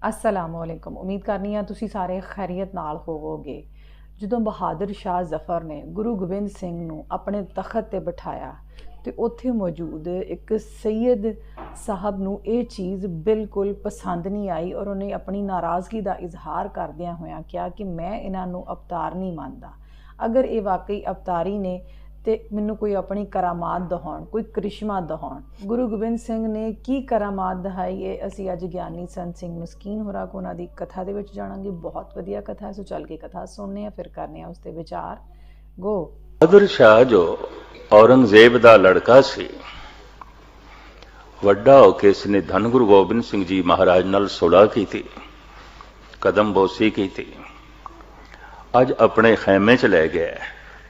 अस्सलामुअलैकुम। उम्मीद करनी है तुसी सारे खैरियत नाल होवोगे। ਜਦੋਂ ਬਹਾਦਰ ਸ਼ਾਹ ਜ਼ਫਰ ਨੇ ਗੁਰੂ ਗੋਬਿੰਦ ਸਿੰਘ ਨੂੰ ਆਪਣੇ ਤਖਤ ਤੇ ਬਿਠਾਇਆ ਤੇ ਉੱਥੇ ਮੌਜੂਦ ਇੱਕ ਸੈਯਦ ਸਾਹਿਬ ਨੂੰ ਇਹ ਚੀਜ਼ ਬਿਲਕੁਲ ਪਸੰਦ ਨਹੀਂ ਆਈ ਔਰ ਉਹਨੇ ਆਪਣੀ ਨਾਰਾਜ਼ਗੀ ਦਾ ਇਜ਼ਹਾਰ ਕਰਦਿਆਂ ਹੋਇਆਂ ਕਿਹਾ ਕਿ ਮੈਂ ਇਹਨਾਂ ਨੂੰ ਅਵਤਾਰ ਨਹੀਂ ਮੰਨਦਾ। ਅਗਰ ਇਹ ਵਾਕਈ ਅਵਤਾਰੀ ਨੇ ਤੇ ਮੈਨੂੰ ਕੋਈ ਆਪਣੀ ਕਰਾਮਾਤ ਦਿਖਾਉਣ, ਕੋਈ ਕਰਿਸ਼ਮਾ ਦਿਖਾਉਣ। ਗੁਰੂ ਗੋਬਿੰਦ ਸਿੰਘ ਨੇ ਕੀ ਕਰਾਮਾਤ ਦਿਖਾਈ ਇਹ ਅਸੀਂ ਅੱਜ ਗਿਆਨੀ ਸੰਤ ਸਿੰਘ ਮਸਕੀਨ ਹੋਰਾਂ ਕੋ ਉਹਨਾਂ ਦੀ ਕਥਾ ਦੇ ਵਿੱਚ ਜਾਣਾਂਗੇ। ਬਹੁਤ ਵਧੀਆ ਕਥਾ ਹੈ, ਸੋ ਚੱਲ ਕੇ ਕਥਾ ਸੁਣਨੇ ਆ, ਫਿਰ ਕਰਨੇ ਆ ਉਸ ਤੇ ਵਿਚਾਰ। ਗੋ। ਬਹਾਦਰ ਸ਼ਾਹ ਜੋ ਔਰੰਗਜ਼ੇਬ ਦਾ ਲੜਕਾ ਸੀ, ਵੱਡਾ ਹੋ ਕੇ ਇਸਨੇ ਧੰਨ ਗੁਰੂ ਗੋਬਿੰਦ ਸਿੰਘ ਜੀ ਮਹਾਰਾਜ ਨਾਲ ਸੁਲ੍ਹਾ ਕੀਤੀ, ਕਦਮਬੋਸੀ ਕੀਤੀ। ਅੱਜ ਆਪਣੇ ਖੈਮੇ 'ਚ ਲੈ ਗਿਆ,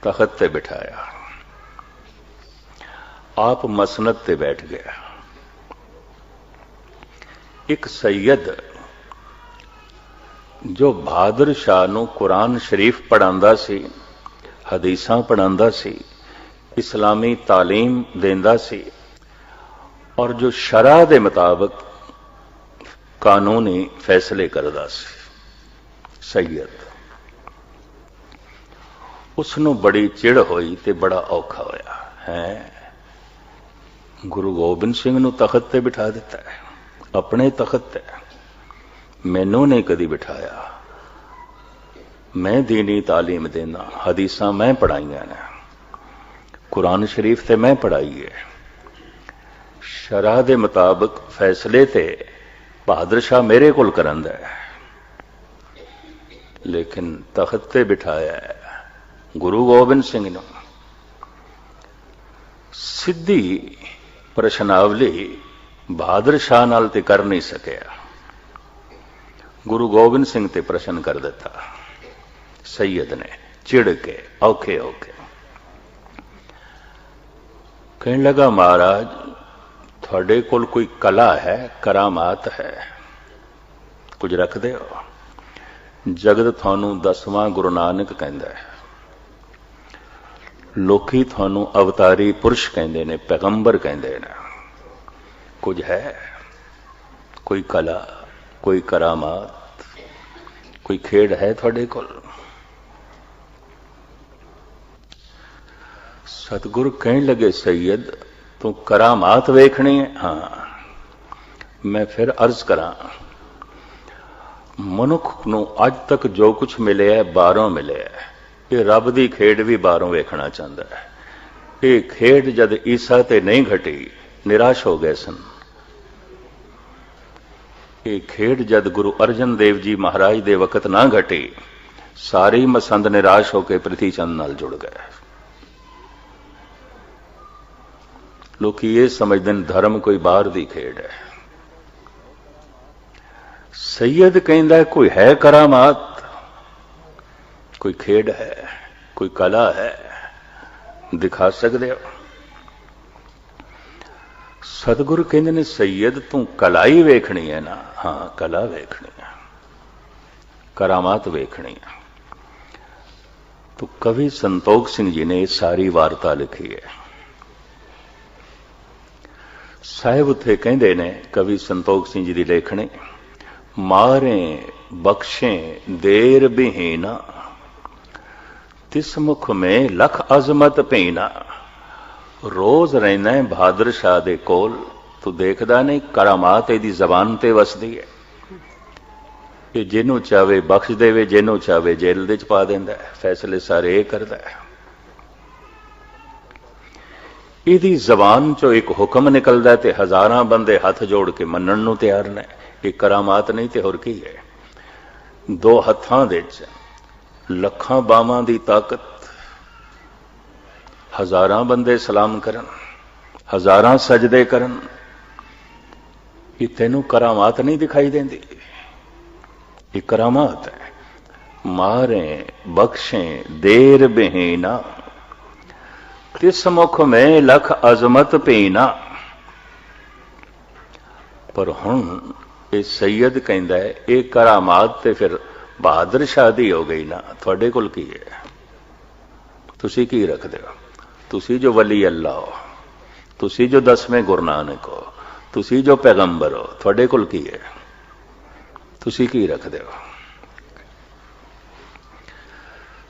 ਤਖਤ ਤੇ ਬਿਠਾਇਆ, ਆਪ ਮਸਨਦ ਤੇ ਬੈਠ ਗਿਆ। ਇੱਕ ਸੈਯਦ ਜੋ ਬਹਾਦਰ ਸ਼ਾਹ ਨੂੰ ਕੁਰਾਨ ਸ਼ਰੀਫ ਪੜ੍ਹਾਉਂਦਾ ਸੀ, ਹਦੀਸਾਂ ਪੜ੍ਹਾਉਂਦਾ ਸੀ, ਇਸਲਾਮੀ ਤਾਲੀਮ ਦਿੰਦਾ ਸੀ ਔਰ ਜੋ ਸ਼ਰਅ ਦੇ ਮੁਤਾਬਕ ਕਾਨੂੰਨੀ ਫੈਸਲੇ ਕਰਦਾ ਸੀ, ਸੈਯਦ, ਉਸ ਨੂੰ ਬੜੀ ਚਿੜ ਹੋਈ ਤੇ ਬੜਾ ਔਖਾ ਹੋਇਆ। ਹੈ ਗੁਰੂ ਗੋਬਿੰਦ ਸਿੰਘ ਨੂੰ ਤਖਤ ਤੇ ਬਿਠਾ ਦਿੱਤਾ ਹੈ, ਆਪਣੇ ਤਖਤ ਤੇ, ਮੈਨੂੰ ਨਹੀਂ ਕਦੀ ਬਿਠਾਇਆ। ਮੈਂ ਦੀਨੀ ਤਾਲੀਮ ਦੇਣਾ, ਹਦੀਸਾਂ ਮੈਂ ਪੜ੍ਹਾਈਆਂ ਨੇ, ਕੁਰਾਨ ਸ਼ਰੀਫ ਤੇ ਮੈਂ ਪੜ੍ਹਾਈ ਹੈ, ਸ਼ਰਅ ਦੇ ਮੁਤਾਬਕ ਫੈਸਲੇ ਤੇ ਬਹਾਦਰ ਸ਼ਾਹ ਮੇਰੇ ਕੋਲ ਕਰੰਦਾ ਹੈ, ਲੇਕਿਨ ਤਖਤ ਤੇ ਬਿਠਾਇਆ ਹੈ ਗੁਰੂ ਗੋਬਿੰਦ ਸਿੰਘ ਨੂੰ। ਸਿੱਧੀ ਪ੍ਰਸ਼ਨਾਵਲੀ ਬਹਾਦਰ ਸ਼ਾਹ ਨਾਲ ਤੇ ਕਰ ਨਹੀਂ ਸਕਿਆ, ਗੁਰੂ ਗੋਬਿੰਦ ਸਿੰਘ ਤੇ ਪ੍ਰਸ਼ਨ ਕਰ ਦਿੱਤਾ ਸੈਯਦ ਨੇ, ਚਿੜ ਕੇ, ਔਖੇ ਹੋ ਕੇ। ਕਹਿਣ ਲੱਗਾ, ਮਹਾਰਾਜ ਤੁਹਾਡੇ ਕੋਲ ਕੋਈ ਕਲਾ ਹੈ, ਕਰਾਮਾਤ ਹੈ, ਕੁਝ ਰੱਖਦੇ ਹੋ? ਜਗਤ ਤੁਹਾਨੂੰ 10ਵਾਂ ਗੁਰੂ ਨਾਨਕ ਕਹਿੰਦਾ ਹੈ, ਲੋਕੀ ਤੁਹਾਨੂੰ ਅਵਤਾਰੀ ਪੁਰਸ਼ ਕਹਿੰਦੇ ਨੇ, ਪੈਗੰਬਰ ਕਹਿੰਦੇ ਨੇ। ਕੁਝ ਹੈ? ਕੋਈ ਕਲਾ, ਕੋਈ ਕਰਾਮਾਤ, ਕੋਈ ਖੇਡ ਹੈ ਤੁਹਾਡੇ ਕੋਲ? ਸਤਿਗੁਰ ਕਹਿਣ ਲੱਗੇ, ਸੈਯਦ ਤੂੰ ਕਰਾਮਾਤ ਵੇਖਣੀ ਹੈ? ਹਾਂ। ਮੈਂ ਫਿਰ ਅਰਜ਼ ਕਰਾਂ, ਮਨੁੱਖ ਨੂੰ ਅੱਜ ਤੱਕ ਜੋ ਕੁਝ ਮਿਲਿਆ ਬਾਹਰੋਂ ਮਿਲਿਆ, ਇਹ ਰੱਬ ਦੀ ਖੇਡ ਵੀ ਬਾਹਰੋਂ ਵੇਖਣਾ ਚਾਹੁੰਦਾ ਹੈ। ਇਹ ਖੇਡ ਜਦ ਈਸਾ ਤੇ ਨਹੀਂ ਘਟੀ, ਨਿਰਾਸ਼ ਹੋ ਗਏ ਸਨ। ਇਹ ਖੇਡ ਜਦ ਗੁਰੂ ਅਰਜਨ ਦੇਵ ਜੀ ਮਹਾਰਾਜ ਦੇ ਵਕਤ ਨਾ ਘਟੀ, ਸਾਰੀ ਮਸੰਦ ਨਿਰਾਸ਼ ਹੋ ਕੇ ਪ੍ਰਿਥੀ ਚੰਦ ਨਾਲ ਜੁੜ ਗਏ। ਲੋਕੀ ਇਹ ਸਮਝਦੇ ਨੇ ਧਰਮ ਕੋਈ ਬਾਹਰ ਦੀ ਖੇਡ ਹੈ। ਸੈਯਦ ਕਹਿੰਦਾ, ਕੋਈ ਹੈ ਕਰਾਮਾਤ, ਕੋਈ ਖੇਡ ਹੈ, ਕੋਈ ਕਲਾ ਹੈ, ਦਿਖਾ ਸਕਦੇ ਹੋ? ਸਤਿਗੁਰ ਕਹਿੰਦੇ ਨੇ, ਸੈਯਦ ਤੂੰ ਕਲਾ ਹੀ ਵੇਖਣੀ ਹੈ ਨਾ? ਹਾਂ, ਕਲਾ ਵੇਖਣੀ ਹੈ, ਕਰਾਮਾਤ ਵੇਖਣੀ ਹੈ। ਤੋ ਕਵੀ ਸੰਤੋਖ ਸਿੰਘ ਜੀ ਨੇ ਸਾਰੀ ਵਾਰਤਾ ਲਿਖੀ ਹੈ। ਸਾਹਿਬ ਉੱਥੇ ਕਹਿੰਦੇ ਨੇ, ਕਵੀ ਸੰਤੋਖ ਸਿੰਘ ਜੀ ਦੀ ਲੇਖਣੀ, ਮਾਰੇ ਬਖਸ਼ੇ ਦੇਰ ਬਿਹੀਨਾ, ਤਿਸ ਮੁਖ ਮੇਂ ਲਖ ਅਜ਼ਮਤ ਭੀਨਾ। ਰੋਜ਼ ਰਹਿਣਾ ਬਹਾਦਰ ਸ਼ਾਹ ਦੇ ਕੋਲ, ਤੂੰ ਦੇਖਦਾ ਨਹੀਂ ਕਰਾਮਾਤ ਇਹਦੀ ਜ਼ਬਾਨ ਤੇ ਵਸਦੀ ਹੈ। ਇਹ ਜਿਹਨੂੰ ਚਾਵੇ ਬਖਸ਼ ਦੇਵੇ, ਜਿਹਨੂੰ ਚਾਵੇ ਜੇਲ੍ਹ ਦੇ ਚ ਪਾ ਦਿੰਦਾ ਹੈ, ਫੈਸਲੇ ਸਾਰੇ ਇਹ ਕਰਦਾ ਹੈ। ਇਹਦੀ ਜ਼ਬਾਨ ਚੋਂ ਇੱਕ ਹੁਕਮ ਨਿਕਲਦਾ ਤੇ ਹਜ਼ਾਰਾਂ ਬੰਦੇ ਹੱਥ ਜੋੜ ਕੇ ਮੰਨਣ ਨੂੰ ਤਿਆਰ ਨੇ। ਇਹ ਕਰਾਮਾਤ ਨਹੀਂ ਤੇ ਹੋਰ ਕੀ ਹੈ? ਦੋ ਹੱਥਾਂ ਦੇ ਵਿੱਚ ਲੱਖਾਂ ਬਾਵਾਂ ਦੀ ਤਾਕਤ, ਹਜ਼ਾਰਾਂ ਬੰਦੇ ਸਲਾਮ ਕਰਨ, ਹਜ਼ਾਰਾਂ ਸਜਦੇ ਕਰਨ, ਇਹ ਤੈਨੂੰ ਕਰਾਮਾਤ ਨਹੀਂ ਦਿਖਾਈ ਦਿੰਦੀ? ਇਹ ਕਰਾਮਾਤ ਹੈ। ਮਾਰੇ ਬਖਸ਼ੇ ਦੇਰ ਬਿਹੀਨਾ, ਤਿਸ ਮੁਖ ਮੈਂ ਲਖ ਅਜ਼ਮਤ ਭੀਨਾ। ਪਰ ਹੁਣ ਇਹ ਸੈਯਦ ਕਹਿੰਦਾ ਹੈ, ਇਹ ਕਰਾਮਾਤ ਤੇ ਫਿਰ ਬਹਾਦਰ ਸ਼ਾਹ ਦੀ ਹੋ ਗਈ ਨਾ, ਤੁਹਾਡੇ ਕੋਲ ਕੀ ਹੈ? ਤੁਸੀਂ ਕੀ ਰੱਖਦੇ ਹੋ? ਤੁਸੀਂ ਜੋ ਵਲੀ ਅੱਲਾ ਹੋ, ਤੁਸੀਂ ਜੋ 10ਵੇਂ ਗੁਰੂ ਨਾਨਕ ਹੋ, ਤੁਸੀਂ ਜੋ ਪੈਗੰਬਰ ਹੋ, ਤੁਹਾਡੇ ਕੋਲ ਕੀ ਹੈ? ਤੁਸੀਂ ਕੀ ਰੱਖਦੇ ਹੋ?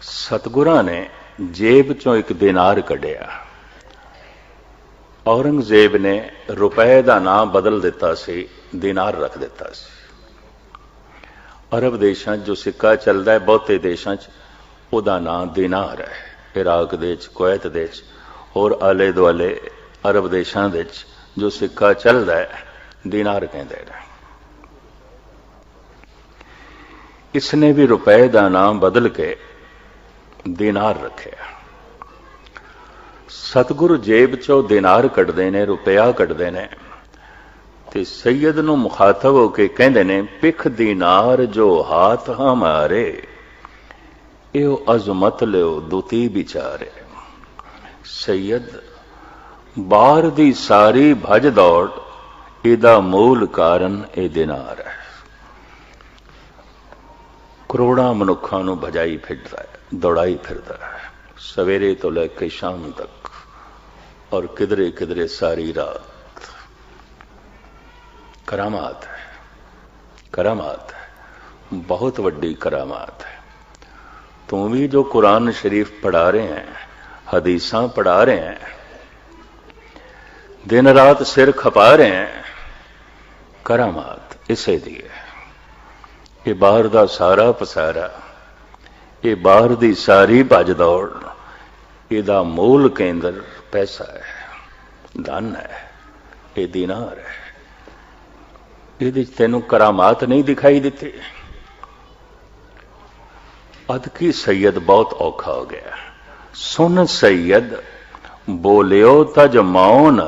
ਸਤਿਗੁਰਾਂ ਨੇ ਜੇਬ ਚੋਂ ਇੱਕ ਦਿਨਾਰ ਕੱਢਿਆ। ਔਰੰਗਜ਼ੇਬ ਨੇ ਰੁਪਏ ਦਾ ਨਾਮ ਬਦਲ ਦਿੱਤਾ ਸੀ, ਦਿਨਾਰ ਰੱਖ ਦਿੱਤਾ ਸੀ। ਅਰਬ ਦੇਸ਼ਾਂ 'ਚ ਜੋ ਸਿੱਕਾ ਚੱਲਦਾ ਹੈ, ਬਹੁਤੇ ਦੇਸ਼ਾਂ 'ਚ ਉਹਦਾ ਨਾਮ ਦਿਨਾਰ ਹੈ। ਇਰਾਕ ਦੇ 'ਚ, ਕੁਵੈਤ ਦੇ 'ਚ, ਹੋਰ ਆਲੇ ਦੁਆਲੇ ਅਰਬ ਦੇਸ਼ਾਂ ਦੇ 'ਚ ਜੋ ਸਿੱਕਾ ਚੱਲਦਾ ਹੈ, ਦਿਨਾਰ ਕਹਿੰਦੇ ਨੇ। ਇਸਨੇ ਵੀ ਰੁਪਏ ਦਾ ਨਾਮ ਬਦਲ ਕੇ ਦਿਨਾਰ ਰੱਖਿਆ। ਸਤਿਗੁਰੂ ਜੇਬ ਚੋਂ ਦਿਨਾਰ ਕੱਢਦੇ ਨੇ, ਰੁਪਇਆ ਕੱਢਦੇ ਨੇ, ਤੇ ਸੈਯਦ ਨੂੰ ਮੁਖਾਤਬ ਹੋ ਕੇ ਕਹਿੰਦੇ ਨੇ, ਪਿਖ ਦਿਨਾਰ ਜੋ ਹਾਥ ਹਮਾਰੇ, ਇਹੋ ਅਜ਼ਮਤ ਲਿਓ ਦੁਤੀ ਵਿਚਾਰੇ। ਸੈਯਦ, ਬਾਹਰ ਦੀ ਸਾਰੀ ਭੱਜ ਦੌੜ, ਇਹਦਾ ਮੂਲ ਕਾਰਨ ਇਹ ਦਿਨਾਰ ਹੈ। ਕਰੋੜਾਂ ਮਨੁੱਖਾਂ ਨੂੰ ਭਜਾਈ ਫਿਰਦਾ ਹੈ, ਦੌੜਾਈ ਫਿਰਦਾ ਹੈ, ਸਵੇਰੇ ਤੋਂ ਲੈ ਕੇ ਸ਼ਾਮ ਤੱਕ, ਔਰ ਕਿਧਰੇ ਕਿਧਰੇ ਸਾਰੀ ਰਾਤ। करामात है, करामात है, बहुत बड़ी करामात है। तुम भी जो कुरान शरीफ पढ़ा रहे हैं, हदीसां पढ़ा रहे हैं, दिन रात सिर खपा रहे हैं, करामात इसे दिए। ये बाहर दा सारा पसारा, ये बाहर दी सारी भज दौड़, ਇਹਦਾ मूल केंद्र पैसा है, धन है, ये दीनार है। ਇਹਦੇ 'ਚ ਤੈਨੂੰ ਕਰਾਮਾਤ ਨਹੀਂ ਦਿਖਾਈ ਦਿੱਤੀ। ਅਦਕੀ ਸੈयद ਬਹੁਤ ਔਖਾ ਹੋ ਗਿਆ। ਸੁਨ ਸੈयद ਬੋਲਿਓ ਤਜ ਮੌਨ,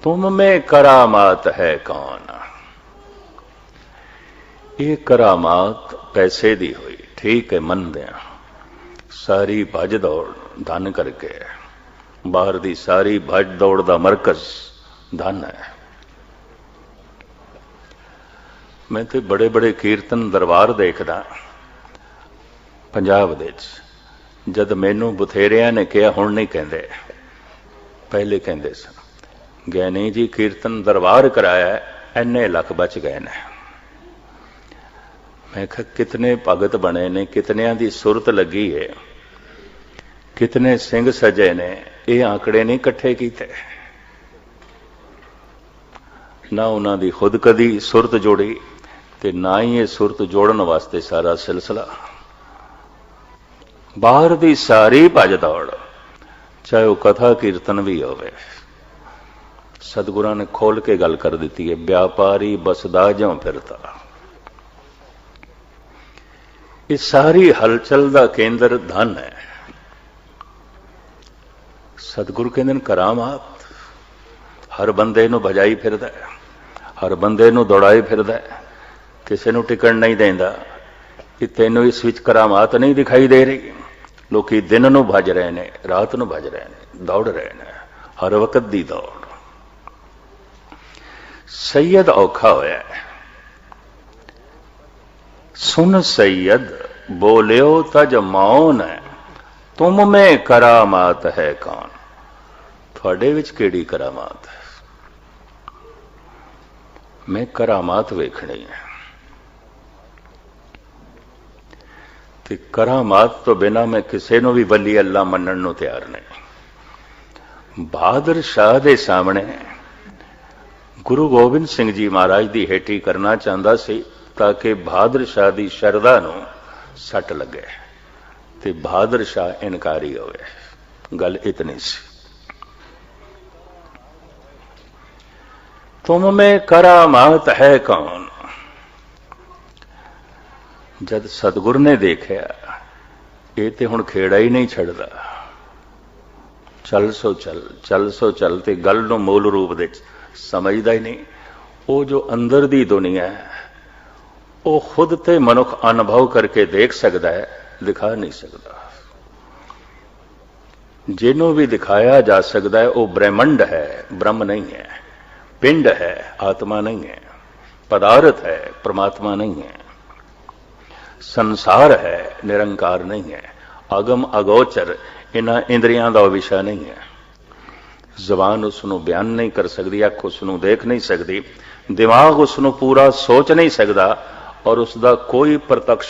ਤੁਮ ਮੇਂ ਕਰਾਮਾਤ ਹੈ ਕੌਣ। ਇਹ ਕਰਾਮਾਤ ਪੈਸੇ ਦੀ ਹੋਈ, ਠੀਕ ਹੈ, ਮੰਨਦੇ ਹਾਂ। ਸਾਰੀ ਭੱਜ ਦੌੜ ਧਨ ਕਰਕੇ, ਬਾਹਰ ਦੀ ਸਾਰੀ ਭੱਜ ਦੌੜ ਦਾ ਮਰਕਜ਼ ਧਨ ਹੈ। मैं तो बड़े बड़े कीर्तन दरबार देखदा पंजाब दे च, जद मैनू बथेरिया ने कहा, हुण नहीं कहते, पहले कहते सन, ज्ञानी जी कीर्तन दरबार कराया, इन्ने लख बच गए ने। मैं कहा कितने भगत बने ने, कितनियां दी सुरत लगी है, कितने सिंह सजे ने, ये आंकड़े नहीं इकट्ठे कीते। ना उन्हां दी खुद कदी सुरत जोड़ी, ते ना ही ये सुरत जोड़न वास्ते सारा सिलसिला। बाहर दी सारी भज दौड़, चाहे वह कथा कीर्तन भी होवे, सतगुरां ने खोल के गल कर दी है। व्यापारी बसदा ज्यों फिरता, ये सारी हलचल दा केंद्र धन है। सतगुरु कहंदे ने करामात, हर बंदे नूं भजाई फिरदा है, हर बंदे नूं दौड़ाई फिरदा है, किसी नूं टिकण नहीं देंदा। कि तैनूं इस विच करामात नहीं दिखाई दे रही। लोकी दिन नूं भज रहे ने, रात नूं भज रहे ने, दौड़ रहे ने, हर वक्त दी दौड़। सैयद औखा होया है। सुन सैयद बोलियो तज मौन, तुम में करामात है कौन। थोड़े विच केड़ी करामात है? मैं करामात वेखनी है। ते करामात तो बिना मैं किसी नूं भी वली अल्लाह मनण नूं तैयार नहीं। बहादुर शाह दे सामने गुरु गोबिंद सिंह जी महाराज की हेठी करना चाहता सी, ताकि बहादुर शाह की शरदा नूं सट लगे, ते बहादुर शाह इनकारी होवे। गल इतनी सी। तुम में करामात है कौन। जद सतगुरु ने देखा ये तो हुण खेड़ा ही नहीं छड़दा, चल सो चल, चल सो चल, ते गल नूं मूल रूप दे समझदा ही नहीं। वो जो अंदर दी दुनिया है, वो खुद ते मनुख अनुभव करके देख सकता है, दिखा नहीं सकता। जिन्हों भी दिखाया जा सकता है वो ब्रह्मंड है, ब्रह्म नहीं है। पिंड है, आत्मा नहीं है। पदार्थ है, परमात्मा नहीं है। संसार है, निरंकार नहीं है। अगम अगोचर इन्हां इंद्रियां दा विषय नहीं है। जबान उसनूं बयान नहीं कर सकती, अख उसनूं देख नहीं सकती, दिमाग उसनूं पूरा सोच नहीं सकता, और उसका कोई प्रत्यक्ष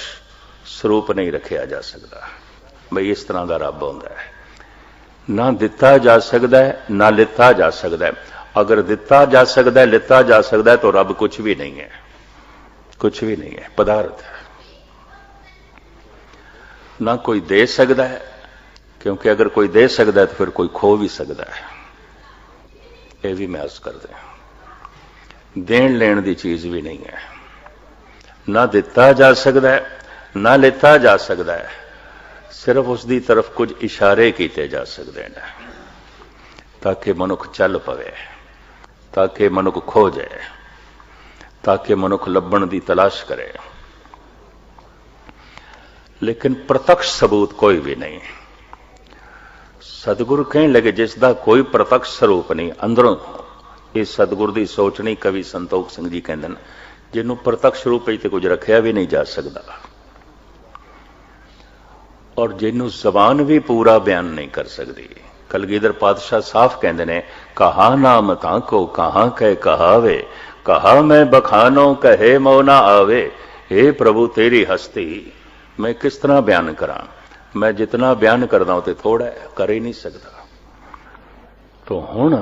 ਸਰੂਪ नहीं रखिया जा सकता। बई इस तरह का रब होंदा है, ना दिता जा सकता है ना लिता जा सकता है। अगर दिता जा सकता है, लिता जा सकता है, तो रब कुछ भी नहीं है, कुछ भी नहीं है, पदार्थ है। ना कोई दे सकता है, क्योंकि अगर कोई दे सकता है तो फिर कोई खो भी सकता है। यह भी मैं अर्ज करते हैं, देन लेन की चीज भी नहीं है। ना दिता जा सकता है ना लिता जा सकता है, सिर्फ उसकी तरफ कुछ इशारे किए जा सकते हैं ताकि मनुख चल पवे, ताकि मनुख खो जाए, ताकि मनुख लभण की तलाश करे। लेकिन प्रत्यक्ष सबूत कोई भी नहीं। सतगुरु कहने लगे जिसका कोई प्रत्यक्ष स्वरूप नहीं अंदरों, ये सतगुरु की सोच नहीं। कवि संतोख सिंह जी कहते हैं जिन्हों प्रत्यक्ष रूप तो कुछ रखा भी नहीं जा सकता, और जिन्हों जबान भी पूरा बयान नहीं कर सकती। कलगीधर पातशाह साफ कहते हैं, कहा नाम ताको कहां कह कहावे, कहा मैं बखानो कहे मो ना आवे। हे प्रभु तेरी हस्ती मैं किस तरह बयान करा, मैं जितना बयान करदा हूं तो थोड़ा है, कर ही नहीं सकता। तो हुण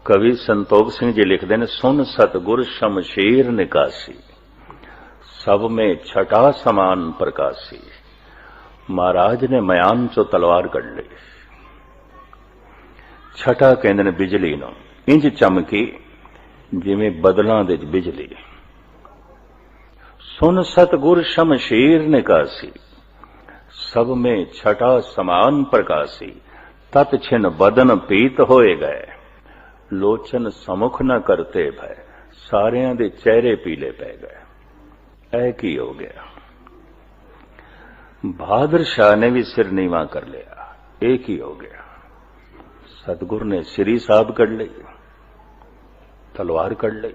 कवि संतोख सिंह जी लिखते हैं, सुन सतगुर शमशीर निकासी, सब में छठा समान प्रकाशी। महाराज ने मयान चो तलवार कढ़ ली। छठा कहते ने बिजली नूं, इंज चमकी जिवें बदलां दे बिजली। सुन सतगुर शमशीर निकासी, सब में छठा समान प्रकाशी। तत छिन बदन पीत होए गए, लोचन समुख न करते भय। सारियां दे चेहरे पीले पै गए। ऐ की हो गया। बहादुर शाह ने भी सिर नीवा कर लिया। एक ही हो गया। सतगुरु ने श्री साहब कढ़ ली, तलवार कढ़ ली।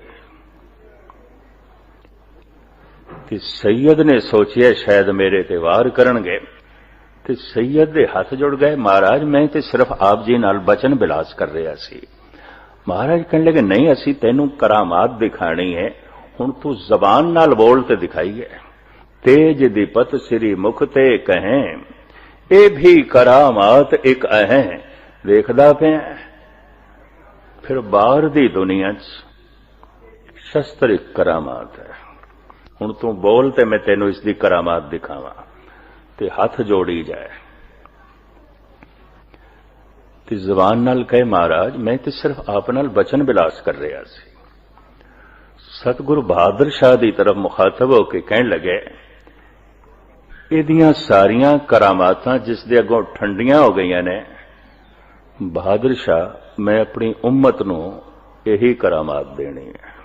कि सैयद ने सोचिया शायद मेरे ते वार करनगे, ते सैयद दे हाथ जुड़ गए। महाराज मैं ते सिर्फ आप जी नाल बचन बिलास कर रहा सी। महाराज कहने लगे नहीं, असी तेनू करामात दिखानी है, हुण तू जबान नाल बोल ते दिखाईए। तेज दीपत श्री मुख ते कहें, ए भी करामात एक अहें। देखदा पिया फिर बाहर दी दुनिया च शस्त्र एक करामात है। हुण तू बोल ते मैं तेनू इसकी करामात दिखावा। ते हाथ जोड़ी जाए ते जबान नाल कहे, महाराज मैं ते सिर्फ आप नाल बचन बिलास कर रहा सी। सतगुरु बहादुर शाह की तरफ मुखातब होकर कहने लगे, इहदियां सारियां करामातां जिस दे अगों ठंडियां हो गई ने, बहादुर शाह मैं अपनी उम्मत नूं यही करामात देनी है।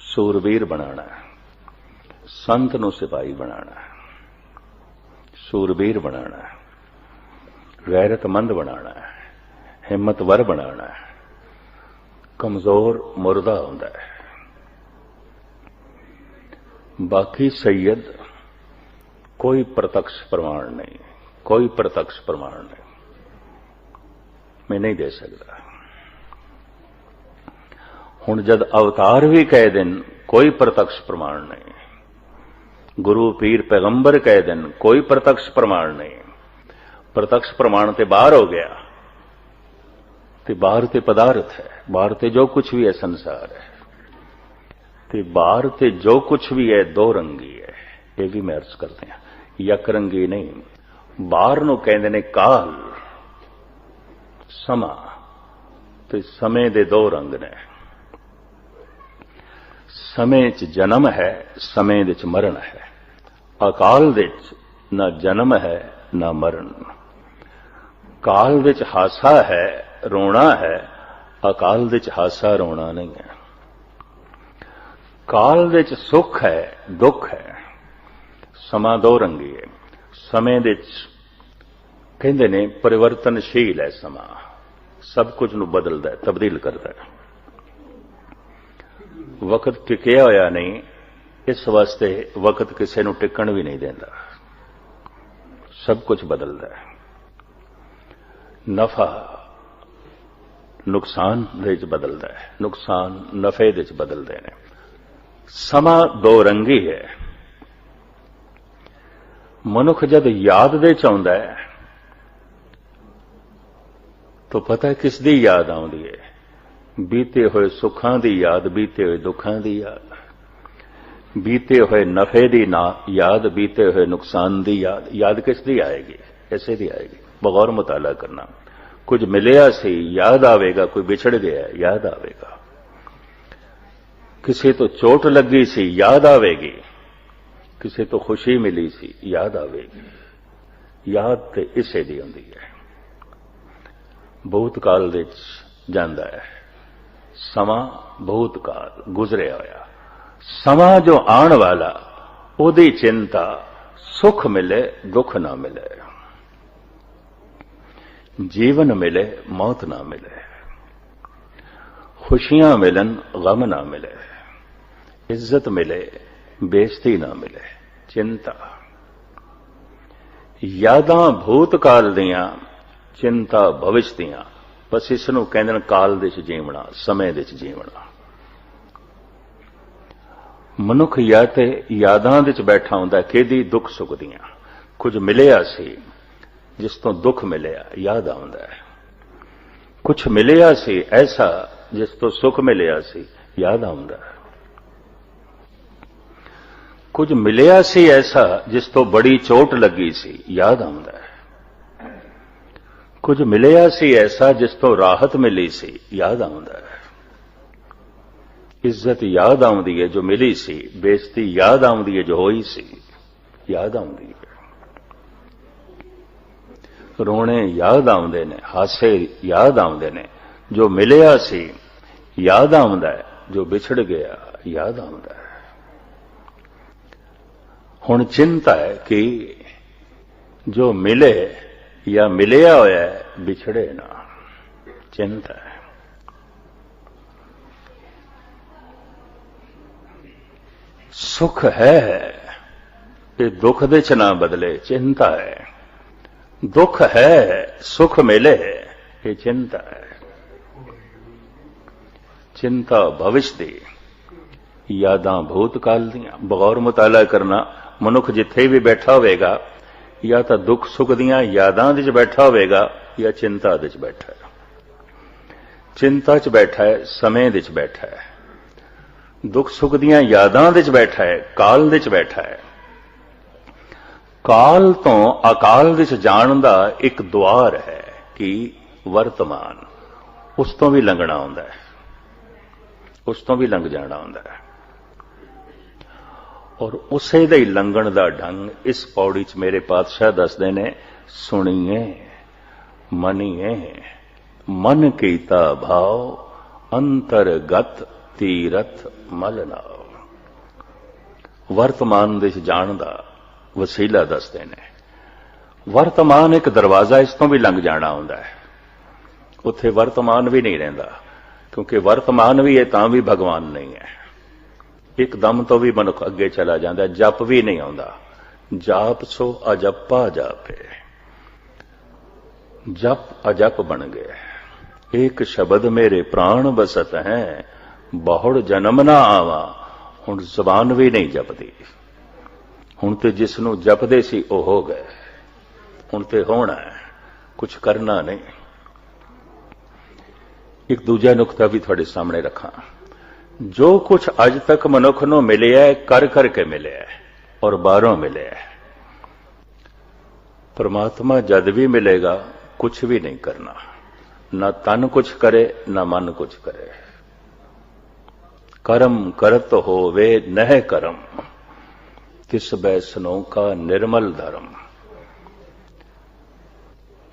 सूरवीर बनाना है, संत नूं सिपाही बनाना है, सूरवीर बनाना है, गैरतमंद बनाना है, हिम्मतवर बनाना है। कमजोर मुर्दा होंदा है। बाकी सैयद कोई प्रत्यक्ष प्रमाण नहीं, कोई प्रत्यक्ष प्रमाण नहीं, मैं नहीं दे सकता। हुण जद अवतार भी कह देन कोई प्रत्यक्ष प्रमाण नहीं, गुरु पीर पैगंबर कह देन कोई प्रत्यक्ष प्रमाण नहीं। प्रत्यक्ष प्रमाण ते बाहर हो गया, ते बाहर ते पदार्थ है, बाहर ते जो कुछ भी है संसार है, ते बाहर ते जो कुछ भी है दो रंगी है। ये भी मैं अर्ज करते हैं, यक रंगी नहीं। बाहर नूं कहंदे ने काल, समा, ते समय दे दो रंग ने। समय च जन्म है, समय दे च मरण है। अकाल दे च ना जन्म है ना मरण। काल दे च हासा है, रोना है, अकाल दे च हासा रोना नहीं है। काल दे च सुख है, दुख है। समा दो रंगी है। समय दे च कहंदे ने परिवर्तनशील है समा, सब कुछ नूं बदलदा है, तब्दील करदा है। वक्त टिकिया होया नहीं, इस वास्ते वक्त किसी नूं टिकण भी नहीं देंदा, सब कुछ बदलदा है। नफा नुकसान दे च बदलदा है, नुकसान नफे दे च बदलदे ने। ਸਮਾਂ ਦੋ ਰੰਗੀ ਹੈ। ਮਨੁੱਖ ਜਦ ਯਾਦ ਦੇ ਚ ਆਉਂਦਾ ਹੈ ਤਾਂ ਪਤਾ ਕਿਸ ਦੀ ਯਾਦ ਆਉਂਦੀ ਹੈ? ਬੀਤੇ ਹੋਏ ਸੁੱਖਾਂ ਦੀ ਯਾਦ, ਬੀਤੇ ਹੋਏ ਦੁੱਖਾਂ ਦੀ ਯਾਦ, ਬੀਤੇ ਹੋਏ ਨਫੇ ਦੀ ਯਾਦ, ਬੀਤੇ ਹੋਏ ਨੁਕਸਾਨ ਦੀ ਯਾਦ। ਯਾਦ ਕਿਸ ਦੀ ਆਏਗੀ? ਐਸੇ ਦੀ ਆਏਗੀ। ਬਗੌਰ ਮੁਤਾਲਾ ਕਰਨਾ। ਕੁਝ ਮਿਲਿਆ ਸੀ ਯਾਦ ਆਵੇਗਾ, ਕੋਈ ਵਿਛੜ ਗਿਆ ਯਾਦ ਆਵੇਗਾ, ਕਿਸੇ ਤੋਂ ਚੋਟ ਲੱਗੀ ਸੀ ਯਾਦ ਆਵੇਗੀ, ਕਿਸੇ ਤੋਂ ਖੁਸ਼ੀ ਮਿਲੀ ਸੀ ਯਾਦ ਆਵੇਗੀ। ਯਾਦ ਤੇ ਇਸੇ ਦੀ ਹੁੰਦੀ ਹੈ। ਭੂਤਕਾਲ ਦੇ ਵਿੱਚ ਜਾਂਦਾ ਹੈ। ਸਮਾਂ ਭੂਤਕਾਲ ਗੁਜ਼ਰਿਆ ਹੋਇਆ, ਸਮਾਂ ਜੋ ਆਉਣ ਵਾਲਾ ਉਹਦੀ ਚਿੰਤਾ, ਸੁਖ ਮਿਲੇ ਦੁੱਖ ਨਾ ਮਿਲੇ, ਜੀਵਨ ਮਿਲੇ ਮੌਤ ਨਾ ਮਿਲੇ, ਖੁਸ਼ੀਆਂ ਮਿਲਣ ਗਮ ਨਾ ਮਿਲੇ, ਇੱਜ਼ਤ ਮਿਲੇ ਬੇਇੱਜ਼ਤੀ ਨਾ ਮਿਲੇ, ਚਿੰਤਾ। ਯਾਦਾਂ ਭੂਤਕਾਲ ਦੀਆਂ, ਚਿੰਤਾ ਭਵਿਸ਼ ਦੀਆਂ। ਬਸ ਇਸ ਨੂੰ ਕਹਿੰਦੇ ਨੇ ਕਾਲ ਦੇ ਚ ਜੀਵਣਾ, ਸਮੇਂ ਦੇ ਚ ਜੀਵਣਾ। ਮਨੁੱਖ ਜਾਂ ਤੇ ਯਾਦਾਂ ਦੇ ਚ ਬੈਠਾ ਹੁੰਦਾ, ਕਿਹਦੀ? ਦੁੱਖ ਸੁੱਖ ਦੀਆਂ। ਕੁਝ ਮਿਲਿਆ ਸੀ ਜਿਸ ਤੋਂ ਦੁੱਖ ਮਿਲਿਆ, ਯਾਦ ਆਉਂਦਾ ਹੈ। ਕੁਝ ਮਿਲਿਆ ਸੀ ਐਸਾ ਜਿਸ ਤੋਂ ਸੁੱਖ ਮਿਲਿਆ ਸੀ, ਯਾਦ ਆਉਂਦਾ ਹੈ। ਕੁਝ ਮਿਲਿਆ ਸੀ ਐਸਾ ਜਿਸ ਤੋਂ ਬੜੀ ਚੋਟ ਲੱਗੀ ਸੀ, ਯਾਦ ਆਉਂਦਾ ਹੈ। ਕੁਝ ਮਿਲਿਆ ਸੀ ਐਸਾ ਜਿਸ ਤੋਂ ਰਾਹਤ ਮਿਲੀ ਸੀ, ਯਾਦ ਆਉਂਦਾ ਹੈ। ਇੱਜ਼ਤ ਯਾਦ ਆਉਂਦੀ ਹੈ ਜੋ ਮਿਲੀ ਸੀ, ਬੇਇੱਜ਼ਤੀ ਯਾਦ ਆਉਂਦੀ ਹੈ ਜੋ ਹੋਈ ਸੀ, ਯਾਦ ਆਉਂਦੀ ਹੈ। ਰੋਣੇ ਯਾਦ ਆਉਂਦੇ ਨੇ, ਹਾਸੇ ਯਾਦ ਆਉਂਦੇ ਨੇ। ਜੋ ਮਿਲਿਆ ਸੀ ਯਾਦ ਆਉਂਦਾ ਹੈ, ਜੋ ਵਿਛੜ ਗਿਆ ਯਾਦ ਆਉਂਦਾ ਹੈ। ਹੁਣ ਚਿੰਤਾ ਹੈ ਕਿ ਜੋ ਮਿਲੇ ਜਾਂ ਮਿਲਿਆ ਹੋਇਆ ਹੈ ਵਿਛੜੇ ਨਾ, ਚਿੰਤਾ ਹੈ। ਸੁਖ ਹੈ ਇਹ ਦੁੱਖ ਦੇ ਚ ਨਾ ਬਦਲੇ, ਚਿੰਤਾ ਹੈ। ਦੁੱਖ ਹੈ ਸੁਖ ਮਿਲੇ, ਇਹ ਚਿੰਤਾ ਹੈ। ਚਿੰਤਾ ਭਵਿਸ਼ ਦੀ, ਯਾਦਾਂ ਭੂਤਕਾਲ ਦੀਆਂ। ਬਗੌਰ ਮੁਤਾਲਾ ਕਰਨਾ। ਮਨੁੱਖ ਜਿੱਥੇ ਵੀ ਬੈਠਾ ਹੋਵੇਗਾ ਜਾਂ ਤਾਂ ਦੁੱਖ ਸੁੱਖ ਦੀਆਂ ਯਾਦਾਂ ਦੇ ਚ ਬੈਠਾ ਹੋਵੇਗਾ ਜਾਂ ਚਿੰਤਾ ਦੇ ਚ ਬੈਠਾ ਹੈ। ਚਿੰਤਾ ਚ ਬੈਠਾ ਹੈ, ਸਮੇਂ ਦੇ ਚ ਬੈਠਾ ਹੈ। ਦੁੱਖ ਸੁੱਖ ਦੀਆਂ ਯਾਦਾਂ ਦੇ ਚ ਬੈਠਾ ਹੈ, ਕਾਲ ਦੇ ਚ ਬੈਠਾ ਹੈ। ਕਾਲ ਤੋਂ ਅਕਾਲ ਦੇ ਚ ਜਾਣ ਦਾ ਇੱਕ ਦੁਆਰ ਹੈ ਕਿ ਵਰਤਮਾਨ। ਉਸ ਤੋਂ ਵੀ ਲੰਘਣਾ ਹੁੰਦਾ ਹੈ, ਉਸ ਤੋਂ ਵੀ ਲੰਘ ਜਾਣਾ ਹੁੰਦਾ ਹੈ। ਔਰ ਉਸੇ ਦਾ ਹੀ ਲੰਘਣ ਦਾ ਢੰਗ ਇਸ ਪੌੜੀ ਚ ਮੇਰੇ ਪਾਤਸ਼ਾਹ ਦੱਸਦੇ ਨੇ, ਸੁਣੀਏ ਮਨੀਏ ਮਨ ਕੀਤਾ ਭਾਵ ਅੰਤਰਗਤ ਤੀਰਥ ਮਲ ਨਾਉ। ਵਰਤਮਾਨ ਦੇ ਜਾਣ ਦਾ ਵਸੀਲਾ ਦੱਸਦੇ ਨੇ। ਵਰਤਮਾਨ ਇੱਕ ਦਰਵਾਜ਼ਾ, ਇਸ ਤੋਂ ਵੀ ਲੰਘ ਜਾਣਾ ਹੁੰਦਾ ਹੈ। ਉੱਥੇ ਵਰਤਮਾਨ ਵੀ ਨਹੀਂ ਰਹਿੰਦਾ, ਕਿਉਂਕਿ ਵਰਤਮਾਨ ਵੀ ਹੈ ਤਾਂ ਵੀ ਭਗਵਾਨ ਨਹੀਂ ਹੈ। ਇੱਕਦਮ ਤੋਂ ਵੀ ਮਨੁੱਖ ਅੱਗੇ ਚਲਾ ਜਾਂਦਾ, ਜਪ ਵੀ ਨਹੀਂ ਆਉਂਦਾ। ਜਾਪ ਸੋ ਅਜੱਪਾ ਜਾਪੇ, ਜਪ ਅਜਪ ਬਣ ਗਏ। ਇੱਕ ਸ਼ਬਦ ਮੇਰੇ ਪ੍ਰਾਣ ਬਸਤ ਹੈ, ਬਹੁੜ ਜਨਮ ਨਾ ਆਵਾ। ਹੁਣ ਜ਼ਬਾਨ ਵੀ ਨਹੀਂ ਜਪਦੀ। ਹੁਣ ਤੇ ਜਿਸ ਨੂੰ ਜਪਦੇ ਸੀ ਉਹ ਹੋ ਗਏ, ਹੁਣ ਤੇ ਹੋਣਾ ਹੈ, ਕੁਝ ਕਰਨਾ ਨਹੀਂ। ਇੱਕ ਦੂਜਾ ਨੁਕਤਾ ਵੀ ਤੁਹਾਡੇ ਸਾਹਮਣੇ ਰੱਖਾਂ। ਜੋ ਕੁਝ ਅੱਜ ਤੱਕ ਮਨੁੱਖ ਨੂੰ ਮਿਲਿਆ ਹੈ, ਕਰ ਕਰਕੇ ਮਿਲਿਆ ਹੈ ਔਰ ਬਾਹਰੋਂ ਮਿਲਿਆ ਹੈ। ਪਰਮਾਤਮਾ ਜਦ ਵੀ ਮਿਲੇਗਾ ਕੁਝ ਵੀ ਨਹੀਂ ਕਰਨਾ, ਨਾ ਤਨ ਕੁਝ ਕਰੇ ਨਾ ਮਨ ਕੁਝ ਕਰੇ। ਕਰਮ ਕਰਤ ਹੋਵੇ ਨਹਿ ਕਰਮ, ਤਿਸ ਬੈਸਨੋਂ ਕਾ ਨਿਰਮਲ ਧਰਮ।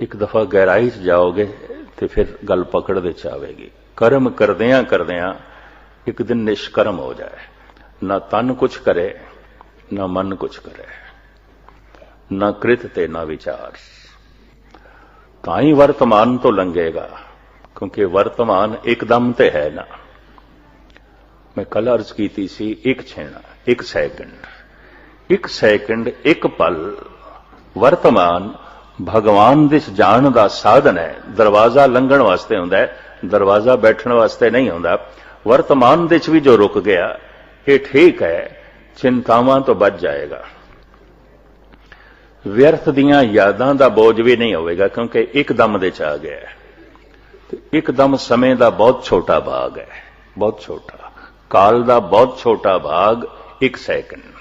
ਇੱਕ ਦਫਾ ਗਹਿਰਾਈ 'ਚ ਜਾਓਗੇ ਤੇ ਫਿਰ ਗੱਲ ਪਕੜ ਦੇ ਚ ਆਵੇਗੀ। ਕਰਮ ਕਰਦਿਆਂ ਕਰਦਿਆਂ ਇੱਕ ਦਿਨ ਨਿਸ਼ਕਰਮ ਹੋ ਜਾਏ, ਨਾ ਤਨ ਕੁਝ ਕਰੇ ਨਾ ਮਨ ਕੁਝ ਕਰੇ, ਨਾ ਕ੍ਰਿਤ ਤੇ ਨਾ ਵਿਚਾਰ, ਤਾਂ ਹੀ ਵਰਤਮਾਨ ਤੋਂ ਲੰਘੇਗਾ। ਕਿਉਂਕਿ ਵਰਤਮਾਨ ਇੱਕਦਮ ਤੇ ਹੈ ਨਾ। ਮੈਂ ਕੱਲ ਅਰਜ਼ ਕੀਤੀ ਸੀ, ਇੱਕ ਛੇਣਾ, ਇੱਕ ਸੈਕਿੰਡ, ਇੱਕ ਪਲ। ਵਰਤਮਾਨ ਭਗਵਾਨ ਦੇ ਜਾਣ ਦਾ ਸਾਧਨ ਹੈ। ਦਰਵਾਜ਼ਾ ਲੰਘਣ ਵਾਸਤੇ ਹੁੰਦਾ ਹੈ, ਦਰਵਾਜ਼ਾ ਬੈਠਣ ਵਾਸਤੇ ਨਹੀਂ ਹੁੰਦਾ। ਵਰਤਮਾਨ ਦੇ ਚ ਵੀ ਜੋ ਰੁਕ ਗਿਆ, ये ठीक है, चिंतावां तो बच जाएगा, व्यर्थ दियां यादां दा बोझ भी नहीं होवेगा, क्योंकि एकदम दे च आ गया है। तो एकदम समय दा बहुत छोटा भाग है, बहुत छोटा काल दा बहुत छोटा भाग, 1 सैकंड।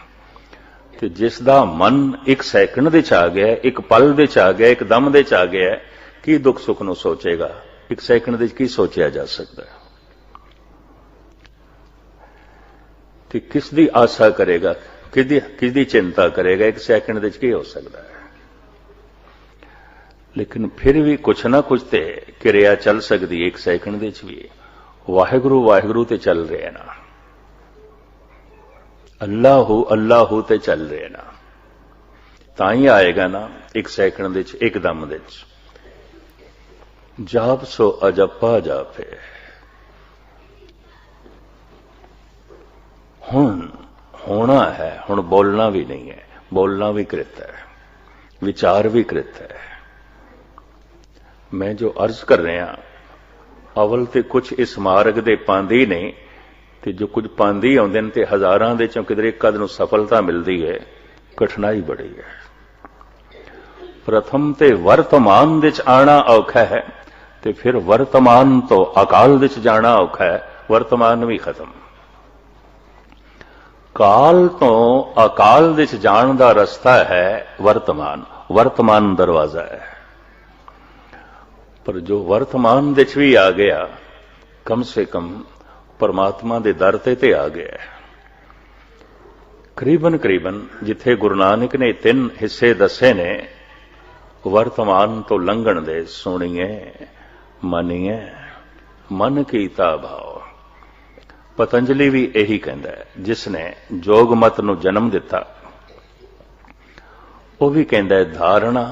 ते जिस दा मन 1 सैकंड दे च आ गया, 1 पल दे च आ गया, 1 दम दे च आ गया, की दुख सुख नूं सोचेगा? 1 सैकंड दे च की सोचिया जा सकता है? ते किस दी आशा करेगा, किसदी चिंता करेगा? 1 सैकंड दे च की हो सकता है? लेकिन फिर भी कुछ ना कुछ ते क्रिया चल सकती है 1 सैकंड दे च भी। वाहिगुरु वाहिगुरु ते चल रहे ना, अल्लाहू अल्लाहू ते चल रहे ना, ताई आएगा ना 1 सैकंड दे च, एकदम दे च। जाप सो अजप्पा जापे। हुण होना है, हुण बोलना भी नहीं है, बोलना भी कृत है, विचार भी कृत है। मैं जो अर्ज कर रहा, अवल ते कुछ इस मार्ग दे पांदी नहीं, ते जो कुछ पांदी आउंदे ने ते हजारां दे चों किधरे एक अध नूं सफलता मिलती है, कठिनाई बड़ी है। प्रथम ते वर्तमान दे च आना औखा है, ते फिर वर्तमान तो अकाल दे च जाना औखा है, वर्तमान भी खत्म। काल तो अकाल दे च जाण दा रस्ता है वर्तमान, वर्तमान दरवाजा है। पर जो वर्तमान दे च भी आ गया, कम से कम परमात्मा दे दर ते आ गया। करीबन करीबन जिथे गुरु नानक ने 3 हिस्से दसे ने, वर्तमान तो लंघण दे सुनिए मनिए मन कीता भाव। पतंजलि भी यही कहता है, जिसने जोग मत नूं जन्म दिता, वह भी कहता है धारणा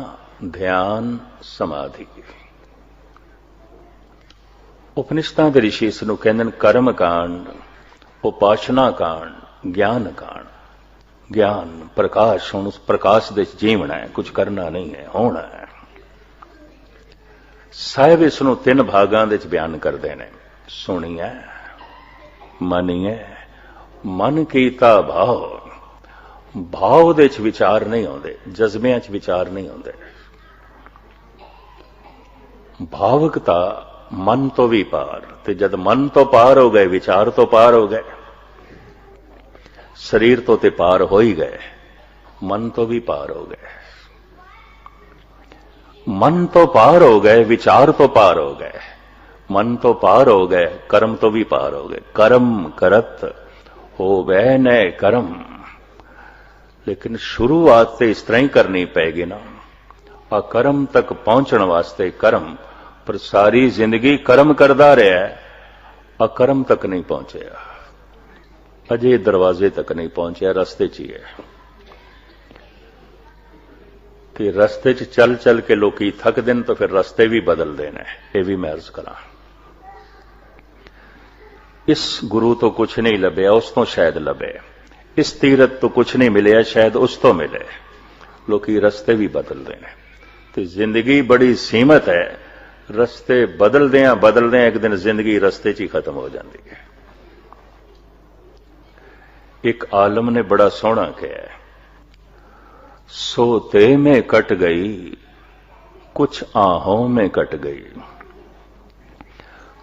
ध्यान समाधि। उपनिषदां दे ऋषि इस नूं कहंदे ने कर्म कांड, उपासना कांड, ज्ञान कांड। ज्ञान प्रकाश, हुण उस प्रकाश दे जीवना है, कुछ करना नहीं है, होना है। साहिब इस नूं 3 भागां दे बयान करते हैं, सुनिए मनिए मन कीता भाव। भाव दे विचार नहीं आउंदे, जज्बियां च विचार नहीं आउंदे। भावुकता मन तो भी पार, ते जद मन तो पार हो गए, विचार तो पार हो गए, शरीर तो ते पार हो ही गए, मन तो भी पार हो गए। मन तो पार हो गए, विचार तो पार हो गए, मन तो पार हो गए, कर्म तो भी पार हो गए। कर्म करत हो वह नए कर्म। लेकिन शुरुआत तो इस तरह ही करनी पैगी ना, अकर्म तक पहुंचने वास्ते कर्म, पर सारी जिंदगी कर्म करता रहा है, अकर्म तक नहीं पहुंचे, अजे दरवाजे तक नहीं पहुंचे, रस्ते च ही है। कि रस्ते च चल चल के लोग थक देन तो फिर रस्ते भी बदल देना, यह भी मैं अर्ज करा। इस गुरु तो कुछ नहीं लभे, उस तो शायद लभे, इस तीरथ तो कुछ नहीं मिले, शायद उस तो मिले, लोग रस्ते भी बदल देने। तो जिंदगी बड़ी सीमित है, रस्ते बदलदे एक दिन जिंदगी रस्ते च ही खत्म हो जाती है। एक आलम ने बड़ा सोहना कहा, सोते में कट गई कुछ आहों में कट गई,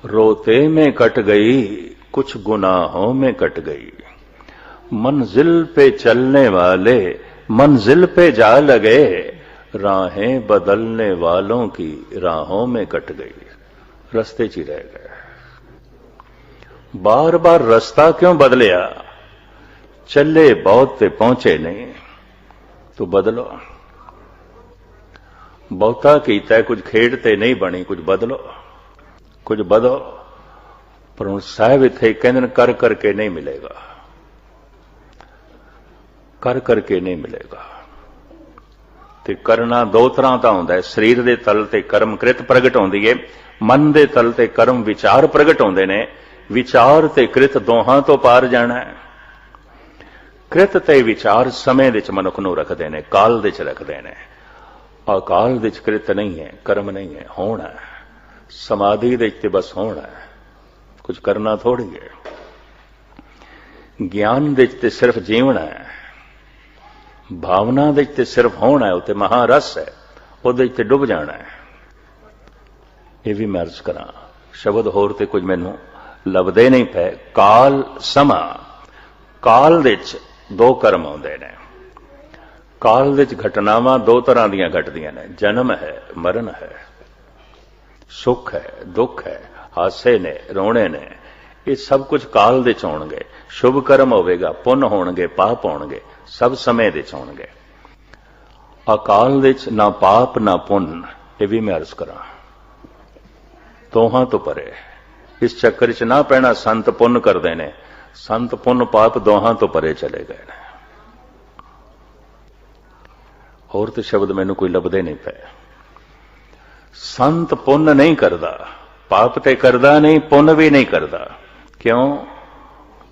रोते में कट गई कुछ गुनाहों में कट गई, मंजिल पे चलने वाले मंजिल पे जा लगे, राहें बदलने वालों की राहों में कट गई, रस्ते च ही रह गए। बार बार रास्ता क्यों बदलिया? चले बहुत ते पहुंचे नहीं, तो बदलो। बहुता कीता कुछ खेड़ते नहीं बनी, कुछ बदलो, कुछ बदो। पर हुण साहिब इत्थे कहंदे ने कर करके नहीं मिलेगा, कर करके नहीं मिलेगा। ते करना 2 तरह का होंदा है, शरीर दे तल ते कर्म कृत प्रगट होंदी है, मन दे तल ते कर्म विचार प्रगट होंदे ने। विचार ते कृत दोहां तो पार जाना है। कृत ते विचार समय दे च मनुख नूं रखदे ने, काल दे च रखदे ने। अकाल दे च कृत नहीं है, कर्म नहीं है, होना है। समाधि दे च बस होना है, कुछ करना थोड़ी है। ਗਿਆਨ ਦੇ ਤੇ ਸਿਰਫ ਜੀਵਣਾ ਹੈ, ਭਾਵਨਾ ਦੇ ਤੇ ਸਿਰਫ ਹੋਣਾ ਹੈ, ਉਤੇ ਮਹਾਰਸ ਹੈ, ਉਹਦੇ ਤੇ ਡੁੱਬ ਜਾਣਾ ਹੈ। ਇਹ ਵੀ ਮੈਂ ਅਰਜ਼ ਕਰਾਂ, ਸ਼ਬਦ ਹੋਰ ਤੇ ਕੁਝ ਮੈਨੂੰ ਲੱਭਦੇ ਨਹੀਂ ਪਏ। ਕਾਲ ਸਮਾਂ, ਕਾਲ ਦੇ ਵਿੱਚ ਦੋ ਕਰਮ ਆਉਂਦੇ ਨੇ। ਕਾਲ ਦੇ ਵਿੱਚ ਘਟਨਾਵਾਂ ਦੋ ਤਰ੍ਹਾਂ ਦੀਆਂ ਘਟਦੀਆਂ ਨੇ, ਜਨਮ ਹੈ, ਮਰਨ ਹੈ, ਸੁੱਖ ਹੈ, ਦੁੱਖ ਹੈ, ਹਾਸੇ ਨੇ, ਰੋਣੇ ਨੇ। ਇਹ ਸਭ ਕੁਝ ਕਾਲ ਦੇ ਚ ਆਉਣਗੇ। ਸ਼ੁਭ ਕਰਮ ਹੋਵੇਗਾ, ਪੁੰਨ ਹੋਣਗੇ, ਪਾਪ ਹੋਣਗੇ, ਸਭ ਸਮੇਂ ਦੇ ਚ ਆਉਣਗੇ। ਅਕਾਲ ਦੇ ਚ ਨਾ ਪਾਪ ਨਾ ਪੁੰਨ। ਇਹ ਵੀ ਮੈਂ ਅਰਜ਼ ਕਰਾਂ, ਦੋਹਾਂ ਤੋਂ ਪਰੇ। ਇਸ ਚੱਕਰ ਚ ਨਾ ਪੈਣਾ ਸੰਤ ਪੁੰਨ ਕਰਦੇ ਨੇ, ਸੰਤ ਪੁੰਨ ਪਾਪ ਦੋਹਾਂ ਤੋਂ ਪਰੇ ਚਲੇ ਗਏ ਨੇ। ਹੋਰ ਤੇ ਸ਼ਬਦ ਮੈਨੂੰ ਕੋਈ ਲੱਭਦੇ ਨਹੀਂ ਪਏ। ਸੰਤ ਪੁੰਨ ਨਹੀਂ ਕਰਦਾ, ਪਾਪ ਤੇ ਕਰਦਾ ਨਹੀਂ, ਪੁੰਨ ਵੀ ਨਹੀਂ ਕਰਦਾ। ਕਿਉਂ?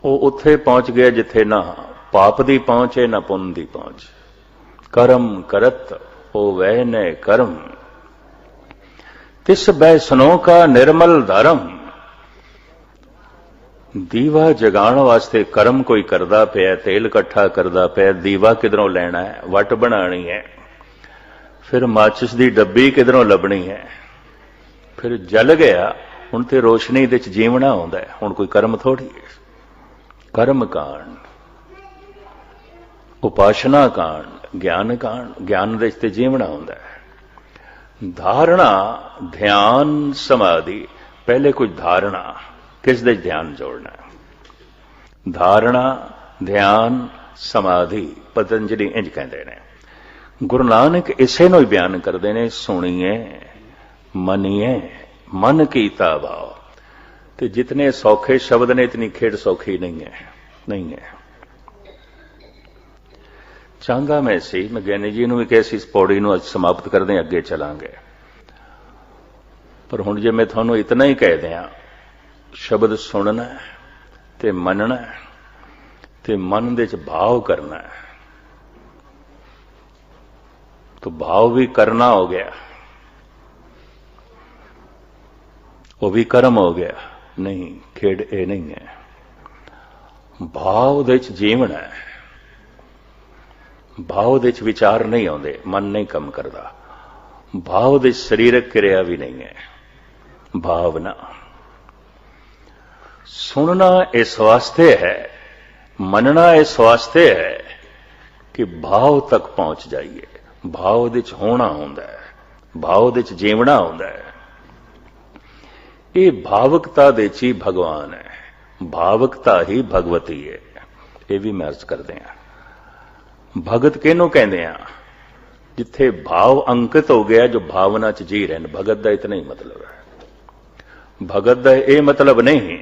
ਉਹ ਉੱਥੇ ਪਹੁੰਚ ਗਿਆ ਜਿੱਥੇ ਨਾ ਪਾਪ ਦੀ ਪਹੁੰਚ ਹੈ ਨਾ ਪੁੰਨ ਦੀ ਪਹੁੰਚ। ਕਰਮ ਕਰਤ ਹੋਵੈ ਨੈ ਕਰਮ, ਤਿਸ ਬੈ ਸਨੋ ਕਾ ਨਿਰਮਲ ਧਰਮ। ਦੀਵਾ ਜਗਾਉਣ ਵਾਸਤੇ ਕਰਮ ਕੋਈ ਕਰਦਾ ਪਿਆ, ਤੇਲ ਇਕੱਠਾ ਕਰਦਾ ਪਿਆ, ਦੀਵਾ ਕਿਧਰੋਂ ਲੈਣਾ ਹੈ, ਵੱਟ ਬਣਾਣੀ ਹੈ, ਫਿਰ ਮਾਚਿਸ ਦੀ ਡੱਬੀ ਕਿਧਰੋਂ ਲੱਭਣੀ ਹੈ, ਫਿਰ ਜਲ ਗਿਆ। ਹੁਣ ਤੇ ਰੋਸ਼ਨੀ ਦੇ ਚ ਜੀਵਣਾ ਆਉਂਦਾ ਹੈ, ਹੁਣ ਕੋਈ ਕਰਮ ਥੋੜੀ ਹੈ। ਕਰਮ ਕਾਂਡ, ਉਪਾਸ਼ਨਾ ਕਾਂਡ, ਗਿਆਨ ਕਾਂਡ, ਗਿਆਨ ਦੇ ਤੇ ਜੀਵਣਾ ਆਉਂਦਾ ਹੈ। ਧਾਰਣਾ, ਧਿਆਨ, ਸਮਾਧੀ। ਪਹਿਲੇ ਕੁਝ ਧਾਰਣਾ, ਕਿਸ ਦੇ ਧਿਆਨ ਜੋੜਨਾ ਹੈ। ਧਾਰਣਾ, ਧਿਆਨ, ਸਮਾਧੀ ਪਤੰਜਲੀ ਇੰਜ ਕਹਿੰਦੇ ਨੇ। ਗੁਰੂ ਨਾਨਕ ਇਸੇ ਨੂੰ ਹੀ ਬਿਆਨ ਕਰਦੇ ਨੇ, ਸੁਣੀਏ ਮਨੀਏ ਮਨ ਕੀਤਾ ਭਾਵ। ਤੇ ਜਿਤਨੇ ਸੌਖੇ ਸ਼ਬਦ ਨੇ ਇਤਨੀ ਖੇਡ ਸੌਖੀ ਨਹੀਂ ਹੈ, ਨਹੀਂ ਹੈ। ਚਾਹੁੰਦਾ ਮੈਂ ਸੀ, ਮੈਂ ਗਿਆਨੀ ਜੀ ਨੂੰ ਵੀ ਕਿਹਾ ਸੀ ਇਸ ਪੌੜੀ ਨੂੰ ਅੱਜ ਸਮਾਪਤ ਕਰਦੇ, ਅੱਗੇ ਚਲਾਂਗੇ। ਪਰ ਹੁਣ ਜੇ ਮੈਂ ਤੁਹਾਨੂੰ ਇਤਨਾ ਹੀ ਕਹਿ ਦਿਆਂ, ਸ਼ਬਦ ਸੁਣਨਾ ਤੇ ਮੰਨਣਾ ਤੇ ਮਨ ਦੇ ਚ ਭਾਵ ਕਰਨਾ, ਤਾਂ ਭਾਵ ਵੀ ਕਰਨਾ ਹੋ ਗਿਆ, ਉਹ ਵੀ ਕਰਮ ਹੋ ਗਿਆ। ਨਹੀਂ, ਖੇਡ ਇਹ ਨਹੀਂ ਹੈ। ਭਾਵ ਦੇ ਚ ਜੀਵਣਾ ਹੈ, ਭਾਵ ਦੇ ਚ ਵਿਚਾਰ ਨਹੀਂ ਆਉਂਦੇ, ਮਨ ਨਹੀਂ ਕੰਮ ਕਰਦਾ। ਭਾਵ ਦੇ ਸਰੀਰਕ ਕਿਰਿਆ ਵੀ ਨਹੀਂ ਹੈ, ਭਾਵਨਾ। ਸੁਣਨਾ ਇਸ ਵਾਸਤੇ ਹੈ, ਮੰਨਣਾ ਇਸ ਵਾਸਤੇ ਹੈ ਕਿ ਭਾਵ ਤੱਕ ਪਹੁੰਚ ਜਾਈਏ। ਭਾਵ ਦੇ ਚ ਹੋਣਾ ਹੁੰਦਾ ਹੈ, ਭਾਵ ਦੇ ਚ ਜੀਵਣਾ ਹੁੰਦਾ ਹੈ। ਇਹ ਭਾਵਕਤਾ ਦੇ ਚ ਹੀ ਭਗਵਾਨ ਹੈ, ਭਾਵਕਤਾ ਹੀ ਭਗਵਤੀ ਹੈ। ਇਹ ਵੀ ਮੈਂ ਅਰਜ਼ ਕਰਦੇ ਹਾਂ। ਭਗਤ ਕਿਹਨੂੰ ਕਹਿੰਦੇ ਆ? ਜਿੱਥੇ ਭਾਵ ਅੰਕਿਤ ਹੋ ਗਿਆ, ਜੋ ਭਾਵਨਾ ਚ ਜੀ ਰਹੇ ਨੇ। ਭਗਤ ਦਾ ਇਤਨਾ ਹੀ ਮਤਲਬ ਹੈ। ਭਗਤ ਦਾ ਇਹ ਮਤਲਬ ਨਹੀਂ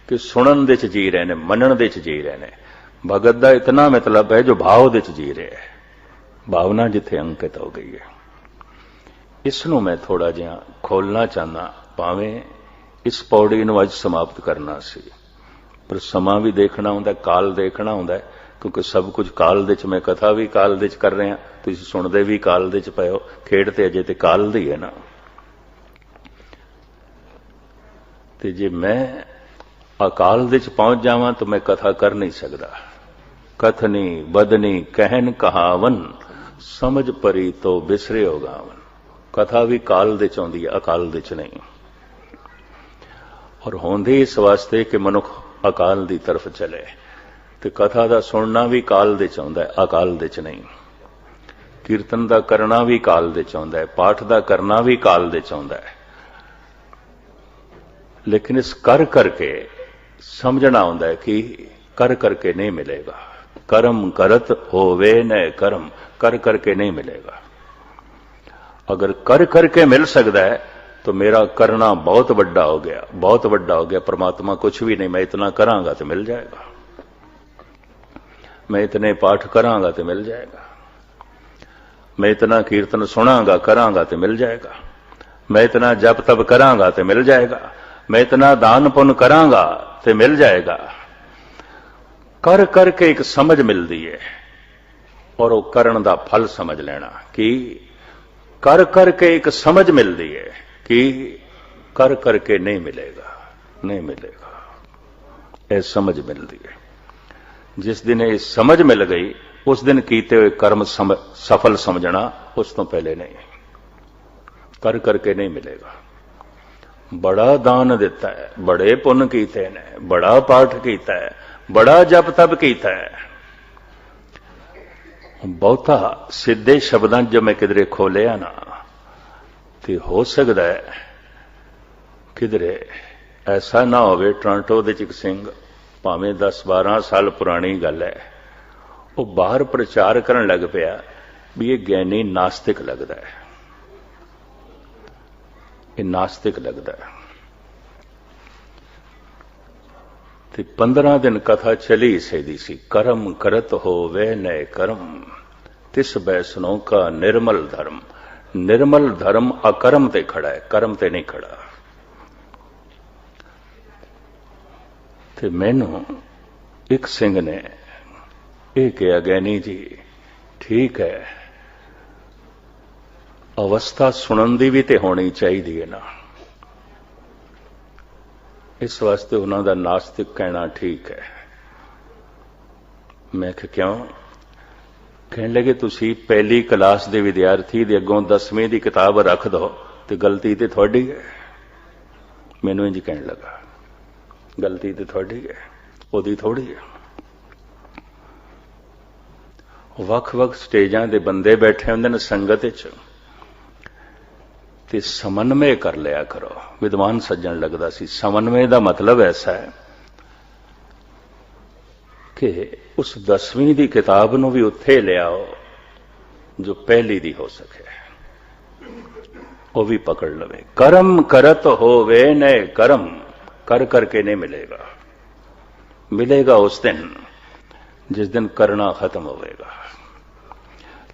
ਕਿ ਸੁਣਨ ਦੇ ਚ ਜੀ ਰਹੇ ਨੇ, ਮੰਨਣ ਦੇ ਚ ਜੀ ਰਹੇ ਨੇ। ਭਗਤ ਦਾ ਇਤਨਾ ਮਤਲਬ ਹੈ ਜੋ ਭਾਵ ਦੇ ਚ ਜੀ ਰਿਹਾ ਹੈ, ਭਾਵਨਾ ਜਿੱਥੇ ਅੰਕਿਤ ਹੋ ਗਈ ਹੈ। ਇਸ ਨੂੰ ਮੈਂ ਥੋੜਾ ਜਿਹਾ ਖੋਲਣਾ ਚਾਹੁੰਦਾ, ਭਾਵੇਂ ਇਸ ਪੌੜੀ ਨੂੰ ਅੱਜ ਸਮਾਪਤ ਕਰਨਾ ਸੀ, ਪਰ ਸਮਾਂ ਵੀ ਦੇਖਣਾ ਹੁੰਦਾ, ਕਾਲ ਦੇਖਣਾ ਹੁੰਦਾ, ਕਿਉਂਕਿ ਸਭ ਕੁਝ ਕਾਲ ਦੇ ਚ। ਮੈਂ ਕਥਾ ਵੀ ਕਾਲ ਦੇ ਚ ਕਰ ਰਿਹਾ, ਤੁਸੀਂ ਸੁਣਦੇ ਵੀ ਕਾਲ ਦੇ ਚ ਪਏ ਹੋ। ਖੇਡ ਤੇ ਅਜੇ ਤੇ ਕਾਲ ਦੀ ਹੈ ਨਾ। ਤੇ ਜੇ ਮੈਂ ਅਕਾਲ ਦੇ ਚ ਪਹੁੰਚ ਜਾਵਾਂ ਤਾਂ ਮੈਂ ਕਥਾ ਕਰ ਨਹੀਂ ਸਕਦਾ। ਕਥਨੀ ਬਦਨੀ ਕਹਿਨ ਕਹਾਵਨ, ਸਮਝ ਪਰੀ ਤੋ ਬਿਸਰਿਓ ਗਾਵਨ। ਕਥਾ ਵੀ ਕਾਲ ਦੇ ਚ ਆਉਂਦੀ ਹੈ, ਅਕਾਲ ਦੇ ਚ ਨਹੀਂ। ਔਰ ਹੁੰਦੀ ਇਸ ਵਾਸਤੇ ਕਿ ਮਨੁੱਖ ਅਕਾਲ ਦੀ ਤਰਫ ਚਲੇ। ਤੇ ਕਥਾ ਦਾ ਸੁਣਨਾ ਵੀ ਕਾਲ ਦੇ ਚ ਆਉਂਦਾ ਹੈ, ਅਕਾਲ ਦੇ ਚ ਨਹੀਂ। ਕੀਰਤਨ ਦਾ ਕਰਨਾ ਵੀ ਕਾਲ ਦੇ ਚ ਆਉਂਦਾ ਹੈ, ਪਾਠ ਦਾ ਕਰਨਾ ਵੀ ਕਾਲ ਦੇ ਚ ਆਉਂਦਾ ਹੈ। ਲੇਕਿਨ ਇਸ ਕਰ ਕਰਕੇ ਸਮਝਣਾ ਹੁੰਦਾ ਹੈ ਕਿ ਕਰ ਕਰਕੇ ਨਹੀਂ ਮਿਲੇਗਾ। ਕਰਮ ਕਰਤ ਹੋਵੇ ਨੈ ਕਰਮ, ਕਰ ਕਰਕੇ ਨਹੀਂ ਮਿਲੇਗਾ। ਅਗਰ ਕਰ ਕਰਕੇ ਮਿਲ ਸਕਦਾ ਹੈ तो मेरा करना बहुत बड़ा हो गया, बहुत बड़ा हो गया। परमात्मा कुछ भी नहीं, मैं इतना करांगा तो मिल जाएगा, मैं इतने पाठ करांगा तो मिल जाएगा, मैं इतना कीर्तन सुनांगा करांगा तो मिल जाएगा, मैं इतना जप तप करांगा तो मिल जाएगा, मैं इतना दान पुण्य करांगा तो मिल जाएगा। कर करके एक समझ मिलती है और वो करन दा फल समझ लेना कि कर करके एक समझ मिलती है कि कर करके नहीं मिलेगा, नहीं मिलेगा, ये समझ मिलती है। जिस दिन ये समझ मिल गई उस दिन कीते हुए कर्म सफल समझना, उस तो पहले नहीं। कर करके नहीं मिलेगा। बड़ा दान दिता है, बड़े पुण्य कीते ने, बड़ा पाठ कीता है, बड़ा जप तप कीता है, बहुता सीधे शब्दां जो मैं किधरे खोलिया ना तो हो सकता है किधरे ऐसा ना होवे टोरंटो दे एक सिंह, भावें 10-12 साल पुरानी गल है, वो बाहर प्रचार करन लग पिया भी ये ज्ञानी नास्तिक लगता है, ये नास्तिक लगता है। ते 15 दिन कथा चली सही सी। कर्म करत होवे नए कर्म, तिस बैसनों का निर्मल धर्म। निर्मल धर्म अकर्म ते खड़ा है, कर्म ते नहीं खड़ा। ते मैनू एक सिंह ने यह कहा, ज्ञानी जी ठीक है, अवस्था सुनन दी भी ते होनी चाहिए ना, इस वास्ते उन्हों का नास्तिक कहना ठीक है। मैं क्यों? कहने लगे तुसी पहली क्लास के विद्यार्थी दे अगों 10वीं की किताब रख दो तो गलती तो थोड़ी है। मैनू इंज कहने लगा, गलती तो थोड़ी है, ओदी थोड़ी है। वख-वख स्टेजां दे बंदे बैठे होंदे ने संगत विच, ते समन्वय कर लिया करो। विद्वान सज्जन लगता सी। समन्वय का मतलब ऐसा है कि उस 10वीं की किताब नूं भी उत्थे ले आओ जो पहली दी हो सके, वो भी पकड़ लवे। कर्म करत होवे नए कर्म, कर करके नहीं मिलेगा। मिलेगा उस दिन जिस दिन करना खत्म होवेगा।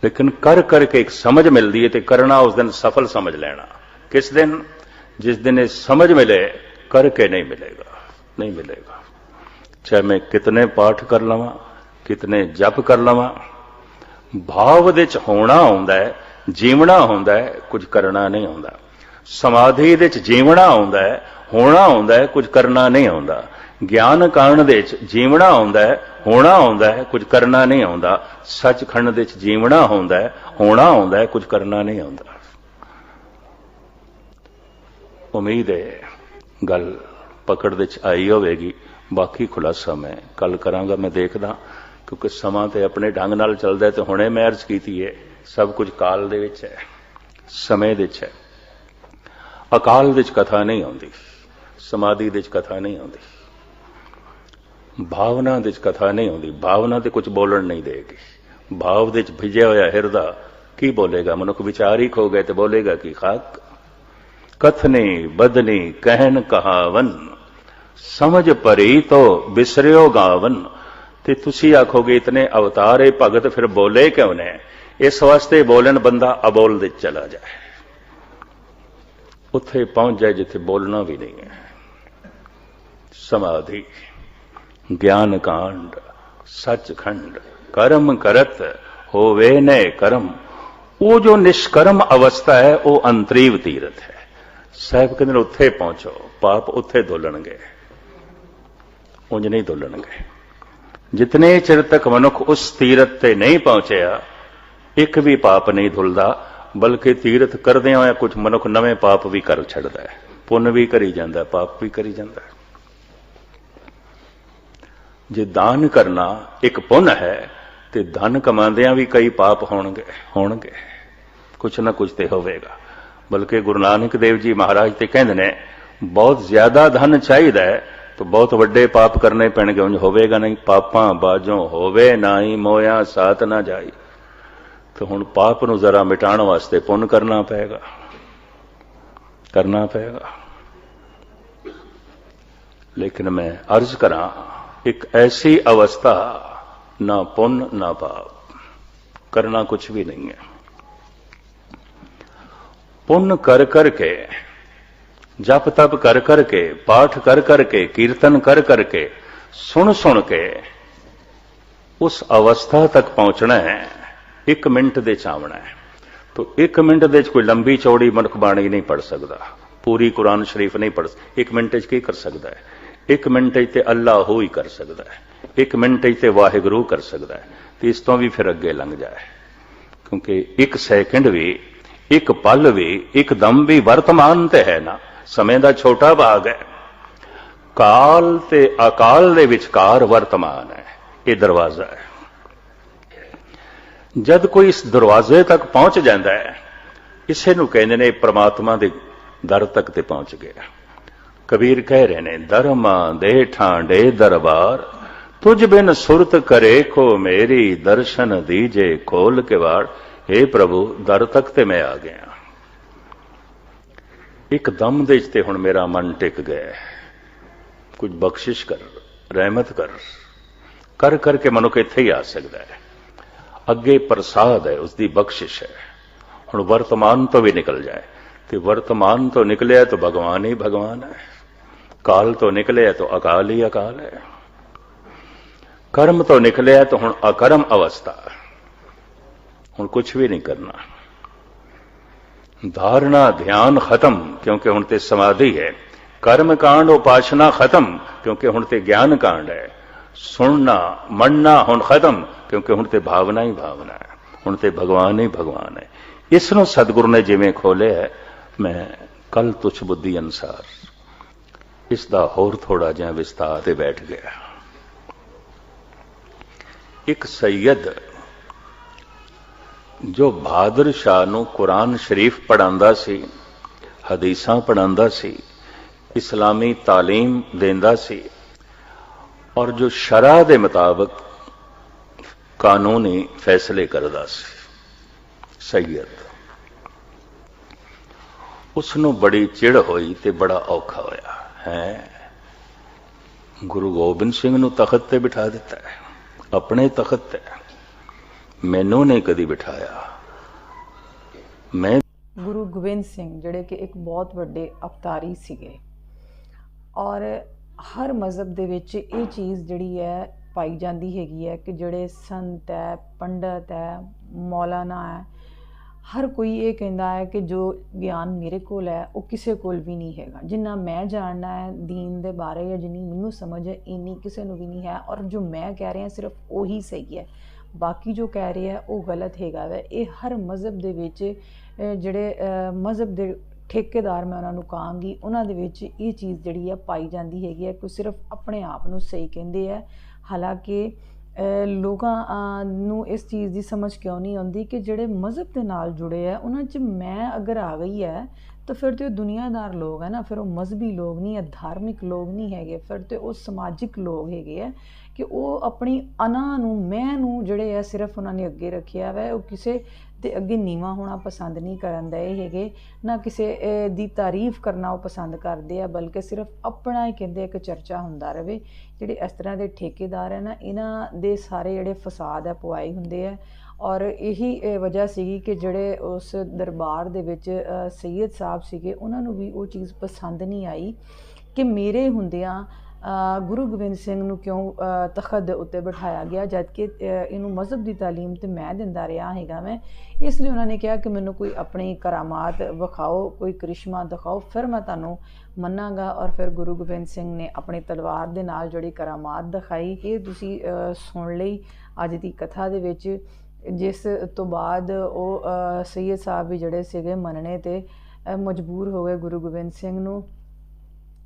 लेकिन कर करके एक समझ मिलती है तो करना उस दिन सफल समझ लेना। किस दिन? जिस दिन ये समझ मिले, करके नहीं मिलेगा, नहीं मिलेगा। चाहे मैं कितने पाठ कर लवां, कितने जप कर लवां, भाव दे च होना होंदा है, जीवना होंदा है, कुछ करना नहीं होंदा। समाधि दे च जीवना होंदा है, होना होंदा है, कुछ करना नहीं होंदा। ज्ञान कांड दे च जीवना होंदा है, होना होंदा है, कुछ करना नहीं होंदा। सचखंड दे च जीवना होंदा है, होना होंदा है, कुछ करना नहीं होंदा। उम्मीद है गल पकड़ दे च आई होवेगी। बाकी खुलासा मैं कल करांगा। मैं देखदा क्योंकि समा ते अपने ढंग नाल चलदा है, ते हुणे मैं अर्ज कीती है सब कुछ काल दे विच है, समय दे विच है। अकाल दे च कथा नहीं आउंदी, समाधि दे च कथा नहीं आउंदी, भावना दे च कथा नहीं आउंदी। भावना ते कुछ बोलण नहीं देगी। भाव दे च भिजया होया हिरदा की बोलेगा? मनुख विचार ही खो गए तो बोलेगा कि खाक। कथनी बदनी कहन कहावन, समझ परी तो बिसरियो गावन। ते तुसी आखोगे इतने अवतार है भगत, फिर बोले क्यों ने? इस वास्ते बोलन बंदा अबोल दे चला जाए, उत्थे पहुंच जाए जिथे बोलना भी नहीं है। समाधि, ज्ञान कांड, सचखंड, कर्म करत होवे नए कर्म, वो जो निष्कर्म अवस्था है वो अंतरीव तीरथ है। साहब कहते उत्थे पहुंचो, पाप उत्थे धुलणगे, उंज नहीं धुलणगे। जितने चिर तक मनुख उस तीरथ ते नहीं पहुंचया, एक भी पाप नहीं धुलदा। बल्कि तीरथ करदे होया कुछ मनुख नवे पाप भी कर छड़दा है, पुण्य भी करी जांदा, पाप भी करी जांदा। जे दान करना एक पुण्य है तो धन कमांदियां भी कई पाप होणगे, कुछ ना कुछ तो होवेगा। बल्कि गुरु नानक देव जी महाराज ते कहंदे ने बहुत ज्यादा धन चाहिदा है तो बहुत वड्डे पाप करने पैणगे, उंज होवेगा नहीं। पापां बाजों होवे नाई, मोया साथ ना जाई। तो हुण पाप नूं जरा मिटाण वास्ते पुण्य करना पेगा, करना पेगा। लेकिन मैं अर्ज करां, एक ऐसी अवस्था ना पुण्य ना पाप, करना कुछ भी नहीं है। पुण्य कर करके, जप तप कर करके, पाठ कर करके, कीर्तन कर करके, सुन सुन के उस अवस्था तक पहुंचना है। 1 मिनट दे चावना है। तो 1 मिनट दे कोई लंबी चौड़ी मनुख बाणी नहीं पढ़ सकता, पूरी कुरान शरीफ नहीं पढ़। 1 मिनट की कर सकता है? 1 मिनट ते अल्लाह हो ही कर सकता है। एक मिनट ते वाहिगुरू कर सकता है, तो इस तो भी फिर अगे लंघ जाए, क्योंकि एक सैकंड भी, एक पल भी, एक दम भी वर्तमान ते है ना, समय का छोटा भाग है। काल ते अकाल दे विचकार वर्तमान है, ये दरवाजा है। जद कोई इस दरवाजे तक पहुंच जाता है, इसे नूं कहंदे ने परमात्मा दे दर तक ते पहुंच गया। कबीर कह रहे ने, धर्मा दे ठांडे दरबार, तुझ बिन सुरत करे को मेरी, दर्शन दीजे खोल के वाड़। हे प्रभु, दर तक ते मैं आ गया, एक दम दे ते हुण मेरा मन टिक गया। कुछ बख्शिश कर, रहमत कर, कर करके मनुख इत्थे ही आ सकता है। अगे प्रसाद है, उसकी बख्शिश है। हुण वर्तमान तो भी निकल जाए, तो वर्तमान तो निकले तो भगवान ही भगवान है, काल तो निकले तो अकाल ही अकाल है, कर्म तो निकले तो हुण अकर्म अवस्था, हुण कुछ भी नहीं करना। धारणा ध्यान खत्म, क्योंकि हुण ते समाधि है। कर्म कांड उपासना खत्म, क्योंकि हुण ते ज्ञान कांड है। सुनना मनना हुण खत्म, क्योंकि हुण ते भावना ही भावना है, हुण ते भगवान ही भगवान है। इसनों सतगुरु ने जिवें खोले है, मैं कल तुछ बुद्धि अनुसार इसका होर थोड़ा जिहा विस्तार ते बैठ गया। एक सैयद जो बहादुर शाह नूं कुरान शरीफ पढ़ांदा सी, हदीसां पढ़ांदा सी, इस्लामी तालीम देंदा सी, और जो शरा दे मुताबिक कानूनी फैसले करदा सी, सैयद, उसनों बड़ी चिड़ होई ते बड़ा औखा होया है। गुरु गोबिंद सिंह नूं तखत ते बिठा दिता है, अपने तखत ते, मैनू नहीं कदी बिठाया। मैं गुरु गोबिंद सिंह जिहड़े कि एक बहुत वड्डे अवतारी सीगे, और हर मज़हब दे विच ये चीज़ जिहड़ी है पाई जाती हैगी है कि जिहड़े संत है, पंडित है, मौलाना है, हर कोई ये कहता है कि जो ज्ञान मेरे कोल है वो किसी कोल भी नहीं हैगा, जिन्ना मैं जानना है दीन दे बारे या जिन्नी मैनू समझ है इन्नी किसी नूं भी नहीं है, और जो मैं कह रहा सिर्फ वही सही है, बाकी जो कह रहे हैं वो गलत हैगा वै। ये हर मज़हब दे विच जिहड़े मज़हब दे ठेकेदार मैं उन्होंने कहांगी, उन्होंने ये चीज़ जिहड़ी है पाई जाती हैगी है कि सिर्फ अपने आप नूं सही कहंदे है। हालांकि लोगों नूं इस चीज़ की समझ क्यों नहीं आती कि जिहड़े मज़हब के नाल जुड़े है उन्हां च मैं अगर आ गई है तो फिर तो दुनियादार लोग है ना, फिर वो मजहबी लोग नहीं है, धार्मिक लोग नहीं है, फिर तो वो समाजिक लोग है कि वो अपनी अना नूं मैं नूं जिहड़े है सिर्फ उन्होंने अगे रखिया वै, वो किसी ते अगे नीवा होना पसंद नहीं करन दे हैगे, ना किसी दी तारीफ करना वो पसंद करते हैं, बल्कि सिर्फ अपना ही कहते एक चर्चा हुंदा रहे। जिहड़े इस तरह के ठेकेदार है ना, इन्हां दे सारे जिहड़े फसाद है पवाए हुंदे है, और यही वजह सी कि जिहड़े उस दरबार दे विच सैयद साहब सीगे उन्हां नूं भी वो चीज़ पसंद नहीं आई कि मेरे हुंदियां गुरु गोबिंद सिंह नूं क्यों तखत दे उत्ते बिठाया गया, जबकि इनू मज़हब की तालीम तो मैं दिंदा रहा हैगा मैं। इसलिए उन्होंने कहा कि मैनू कोई अपनी करामात विखाओ, कोई करिश्मा दिखाओ, फिर मैं तुहानूं मन्नांगा। और फिर गुरु गोबिंद सिंह ने अपनी तलवार दे नाल जिहड़ी करामात दिखाई, ये तुसीं सुन लई अज दी कथा दे विच, जिस तो बाद वो सैयद साहब भी जिहड़े सीगे मनने ते मजबूर हो गए गुरु गोबिंद सिंह नूं।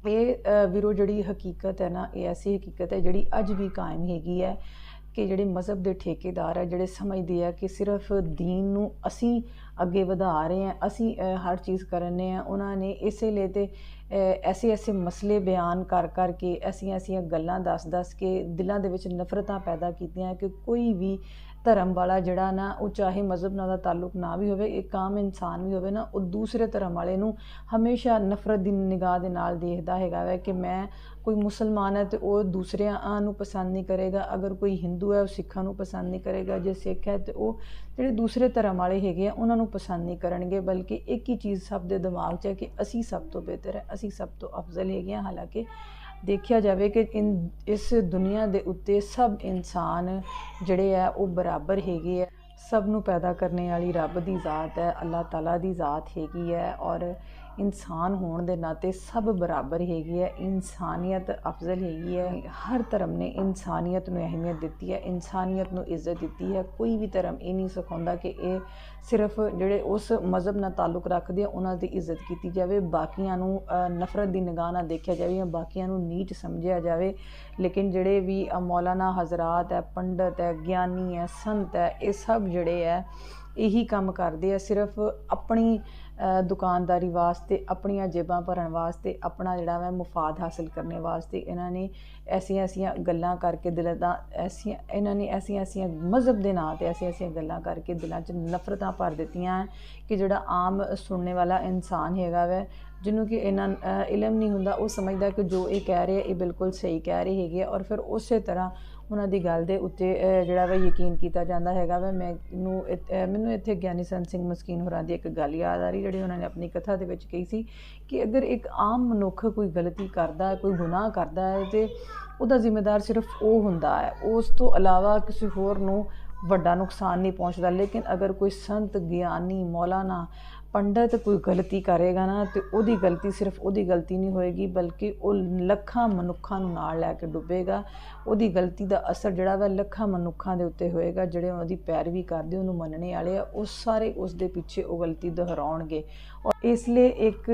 ये वीरो जिहड़ी हकीकत है ना, ये ऐसी हकीकत है जिहड़ी अज भी कायम हैगी है कि जिहड़े मज़हब के ठेकेदार है जिहड़े समझदे है कि सिर्फ दीन नूं असीं अगे वधा रहे हैं, असीं हर चीज़ करने हैं, उन्होंने इसलिए तो ऐसे ऐसे मसले बयान कर करके ऐसियां ऐसियां गल्लां दस दस के दिलों दे विच नफरतां पैदा कीतियां कि कोई भी धर्म वाला जिहड़ा ना, वो चाहे मज़हब नाल दा ताल्लुक ना भी होवे, एक आम इंसान भी होवे ना, वो दूसरे धर्म वाले नूं हमेशा नफरत दी निगाह दे नाल देखदा हैगा वै कि मैं कोई मुसलमान है तो वो दूसरिਆਂ नूं पसंद नहीं करेगा, अगर कोई हिंदू है वो सिखां नूं पसंद नहीं करेगा, जे सिख है तो वो जिहड़े दूसरे धर्म वाले हैगे आ उन्हां नूं पसंद नहीं करनगे, बल्कि एक ही चीज़ सब दे दिमाग 'च है कि असी सब तो बेहतर है, असी सब तो अफजल हैगे आ। हालांकि देखिया जाए कि इस दुनिया के उत्ते सब इंसान जिहड़े है वो बराबर हैगे है, सब नूं पैदा करने वाली रब की ज़ात है, अल्लाह ताला की ज़ात हैगी है, और ਇਨਸਾਨ ਹੋਣ ਦੇ ਨਾਤੇ ਸਭ ਬਰਾਬਰ ਹੈਗੀ ਹੈ, ਇਨਸਾਨੀਅਤ ਅਫਜ਼ਲ ਹੈਗੀ ਹੈ। ਹਰ ਧਰਮ ਨੇ ਇਨਸਾਨੀਅਤ ਨੂੰ ਅਹਿਮੀਅਤ ਦਿੱਤੀ ਹੈ, ਇਨਸਾਨੀਅਤ ਨੂੰ ਇੱਜ਼ਤ ਦਿੱਤੀ ਹੈ। ਕੋਈ ਵੀ ਧਰਮ ਇਹ ਨਹੀਂ ਸਿਖਾਉਂਦਾ ਕਿ ਇਹ ਸਿਰਫ ਜਿਹੜੇ ਉਸ ਮਜ਼ਹਬ ਨਾਲ ਤਾਲੁਕ ਰੱਖਦੇ ਆ ਉਹਨਾਂ ਦੀ ਇੱਜ਼ਤ ਕੀਤੀ ਜਾਵੇ, ਬਾਕੀਆਂ ਨੂੰ ਨਫ਼ਰਤ ਦੀ ਨਿਗਾਹ ਨਾਲ ਦੇਖਿਆ ਜਾਵੇ ਜਾਂ ਬਾਕੀਆਂ ਨੂੰ ਨੀਚ ਸਮਝਿਆ ਜਾਵੇ। ਲੇਕਿਨ ਜਿਹੜੇ ਵੀ ਮੌਲਾਨਾ ਹਜ਼ਰਾਤ ਹੈ, ਪੰਡਤ ਹੈ, ਗਿਆਨੀ ਹੈ, ਸੰਤ ਹੈ, ਇਹ ਸਭ ਜਿਹੜੇ ਹੈ ਇਹੀ ਕੰਮ ਕਰਦੇ ਆ ਸਿਰਫ ਆਪਣੀ ਦੁਕਾਨਦਾਰੀ ਵਾਸਤੇ, ਆਪਣੀਆਂ ਜੇਬਾਂ ਭਰਨ ਵਾਸਤੇ, ਆਪਣਾ ਜਿਹੜਾ ਵਾ ਮੁਫਾਦ ਹਾਸਿਲ ਕਰਨ ਵਾਸਤੇ। ਇਹਨਾਂ ਨੇ ਐਸੀਆਂ ਗੱਲਾਂ ਕਰਕੇ ਦਿਲਾਂ ਦਾ ਇਹਨਾਂ ਨੇ ਐਸੀਆਂ ਮਜ਼ਹਬ ਦੇ ਨਾਂ 'ਤੇ ਐਸੀਆਂ ਗੱਲਾਂ ਕਰਕੇ ਦਿਲਾਂ 'ਚ ਨਫ਼ਰਤਾਂ ਭਰ ਦਿੱਤੀਆਂ ਕਿ ਜਿਹੜਾ ਆਮ ਸੁਣਨੇ ਵਾਲਾ ਇਨਸਾਨ ਹੈਗਾ ਵੈ, ਜਿਹਨੂੰ ਕਿ ਇੰਨਾ ਇਲਮ ਨਹੀਂ ਹੁੰਦਾ, ਉਹ ਸਮਝਦਾ ਕਿ ਜੋ ਇਹ ਕਹਿ ਰਹੇ ਇਹ ਬਿਲਕੁਲ ਸਹੀ ਕਹਿ ਰਹੇ ਹੈਗੇ ਔਰ ਫਿਰ ਉਸੇ ਤਰ੍ਹਾਂ ਉਹਨਾਂ ਦੀ ਗੱਲ ਦੇ ਉੱਤੇ ਜਿਹੜਾ ਵਾ ਯਕੀਨ ਕੀਤਾ ਜਾਂਦਾ ਹੈਗਾ ਵਾ। ਮੈਨੂੰ ਇੱਥੇ ਗਿਆਨੀ ਸੰਤ ਸਿੰਘ ਮਸਕੀਨ ਹੋਰਾਂ ਦੀ ਇੱਕ ਗੱਲ ਯਾਦ ਆ ਰਹੀ, ਜਿਹੜੀ ਉਹਨਾਂ ਨੇ ਆਪਣੀ ਕਥਾ ਦੇ ਵਿੱਚ ਕਹੀ ਸੀ ਕਿ ਅਗਰ ਇੱਕ ਆਮ ਮਨੁੱਖ ਕੋਈ ਗਲਤੀ ਕਰਦਾ ਹੈ, ਕੋਈ ਗੁਨਾਹ ਕਰਦਾ ਹੈ, ਅਤੇ ਉਹਦਾ ਜ਼ਿੰਮੇਦਾਰ ਸਿਰਫ ਉਹ ਹੁੰਦਾ ਹੈ, ਉਸ ਤੋਂ ਇਲਾਵਾ ਕਿਸੇ ਹੋਰ ਨੂੰ ਵੱਡਾ ਨੁਕਸਾਨ ਨਹੀਂ ਪਹੁੰਚਦਾ। ਲੇਕਿਨ ਅਗਰ ਕੋਈ ਸੰਤ, ਗਿਆਨੀ, ਮੌਲਾਨਾ, ਪੰਡਤ ਕੋਈ ਗਲਤੀ ਕਰੇਗਾ ਨਾ, ਤੇ ਉਹਦੀ ਗਲਤੀ ਸਿਰਫ ਉਹਦੀ ਗਲਤੀ ਨਹੀਂ ਹੋਏਗੀ, ਬਲਕਿ ਉਹ ਲੱਖਾਂ ਮਨੁੱਖਾਂ ਨੂੰ ਨਾਲ ਲੈ ਕੇ ਡੁੱਬੇਗਾ। ਉਹਦੀ ਗਲਤੀ ਦਾ ਅਸਰ ਜਿਹੜਾ ਵਾ ਲੱਖਾਂ ਮਨੁੱਖਾਂ ਦੇ ਉੱਤੇ ਹੋਏਗਾ। ਜਿਹੜੇ ਉਹਦੀ ਪੈਰਵੀ ਕਰਦੇ, ਉਹਨੂੰ ਮੰਨਣੇ ਵਾਲੇ ਆ, ਉਹ ਸਾਰੇ ਉਸ ਦੇ ਪਿੱਛੇ ਉਹ ਗਲਤੀ ਦੁਹਰਾਉਣਗੇ। ਔਰ ਇਸ ਲਈ ਇੱਕ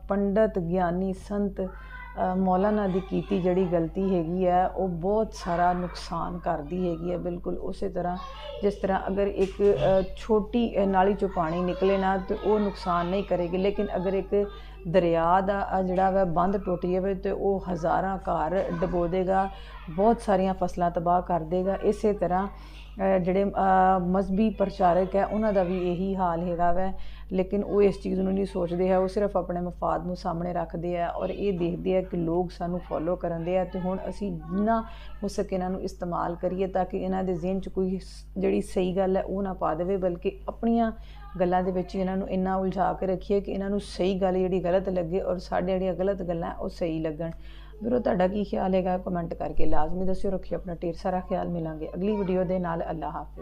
ਪੰਡਤ, ਗਿਆਨੀ, ਸੰਤ, ਮੌਲਾਨਾ ਦੀ ਕੀਤੀ ਜਿਹੜੀ ਗਲਤੀ ਹੈਗੀ ਹੈ ਉਹ ਬਹੁਤ ਸਾਰਾ ਨੁਕਸਾਨ ਕਰਦੀ ਹੈਗੀ ਹੈ। ਬਿਲਕੁਲ ਉਸੇ ਤਰ੍ਹਾਂ ਜਿਸ ਤਰ੍ਹਾਂ ਅਗਰ ਇੱਕ ਛੋਟੀ ਨਾਲੀ 'ਚੋਂ ਪਾਣੀ ਨਿਕਲੇ ਨਾ ਤਾਂ ਉਹ ਨੁਕਸਾਨ ਨਹੀਂ ਕਰੇਗੀ, ਲੇਕਿਨ ਅਗਰ ਇੱਕ ਦਰਿਆ ਦਾ ਜਿਹੜਾ ਵਾ ਬੰਦ ਟੁੱਟ ਜਾਵੇ ਤਾਂ ਉਹ ਹਜ਼ਾਰਾਂ ਘਰ ਡੁਬੋ ਦੇਗਾ, ਬਹੁਤ ਸਾਰੀਆਂ ਫਸਲਾਂ ਤਬਾਹ ਕਰ ਦੇਗਾ। ਇਸੇ ਤਰ੍ਹਾਂ ਜਿਹੜੇ ਮਜ਼ਹਬੀ ਪ੍ਰਚਾਰਕ ਹੈ ਉਹਨਾਂ ਦਾ ਵੀ ਇਹੀ ਹਾਲ ਹੈਗਾ ਵੈ, ਲੇਕਿਨ ਉਹ ਇਸ ਚੀਜ਼ ਨੂੰ ਨਹੀਂ ਸੋਚਦੇ ਹੈ, ਉਹ ਸਿਰਫ ਆਪਣੇ ਮਫਾਦ ਨੂੰ ਸਾਹਮਣੇ ਰੱਖਦੇ ਆ ਔਰ ਇਹ ਦੇਖਦੇ ਆ ਕਿ ਲੋਕ ਸਾਨੂੰ ਫੋਲੋ ਕਰਨ ਦੇ ਆ। ਅਤੇ ਹੁਣ ਅਸੀਂ ਜਿੰਨਾ ਹੋ ਸਕੇ ਇਹਨਾਂ ਨੂੰ ਇਸਤੇਮਾਲ ਕਰੀਏ ਤਾਂ ਕਿ ਇਹਨਾਂ ਦੇ ਜ਼ਿਹਨ 'ਚ ਕੋਈ ਜਿਹੜੀ ਸਹੀ ਗੱਲ ਹੈ ਉਹ ਨਾ ਪਾ ਦੇਵੇ, ਬਲਕਿ ਆਪਣੀਆਂ ਗੱਲਾਂ ਦੇ ਵਿੱਚ ਇਹਨਾਂ ਨੂੰ ਇੰਨਾ ਉਲਝਾ ਕੇ ਰੱਖੀਏ ਕਿ ਇਹਨਾਂ ਨੂੰ ਸਹੀ ਗੱਲ ਜਿਹੜੀ ਗਲਤ ਲੱਗੇ ਔਰ ਸਾਡੇ ਜਿਹੜੀਆਂ ਗਲਤ ਗੱਲਾਂ ਉਹ ਸਹੀ ਲੱਗਣ। ਵੀਰੋ ਤੁਹਾਡਾ ਕੀ ਖਿਆਲ ਹੈਗਾ, ਕਮੈਂਟ ਕਰਕੇ ਲਾਜ਼ਮੀ ਦੱਸਿਓ। ਰੱਖਿਓ ਆਪਣਾ ਢੇਰ ਸਾਰਾ ਖਿਆਲ। ਮਿਲਾਂਗੇ ਅਗਲੀ ਵੀਡੀਓ ਦੇ ਨਾਲ। ਅੱਲਾ ਹਾਫਿਜ਼।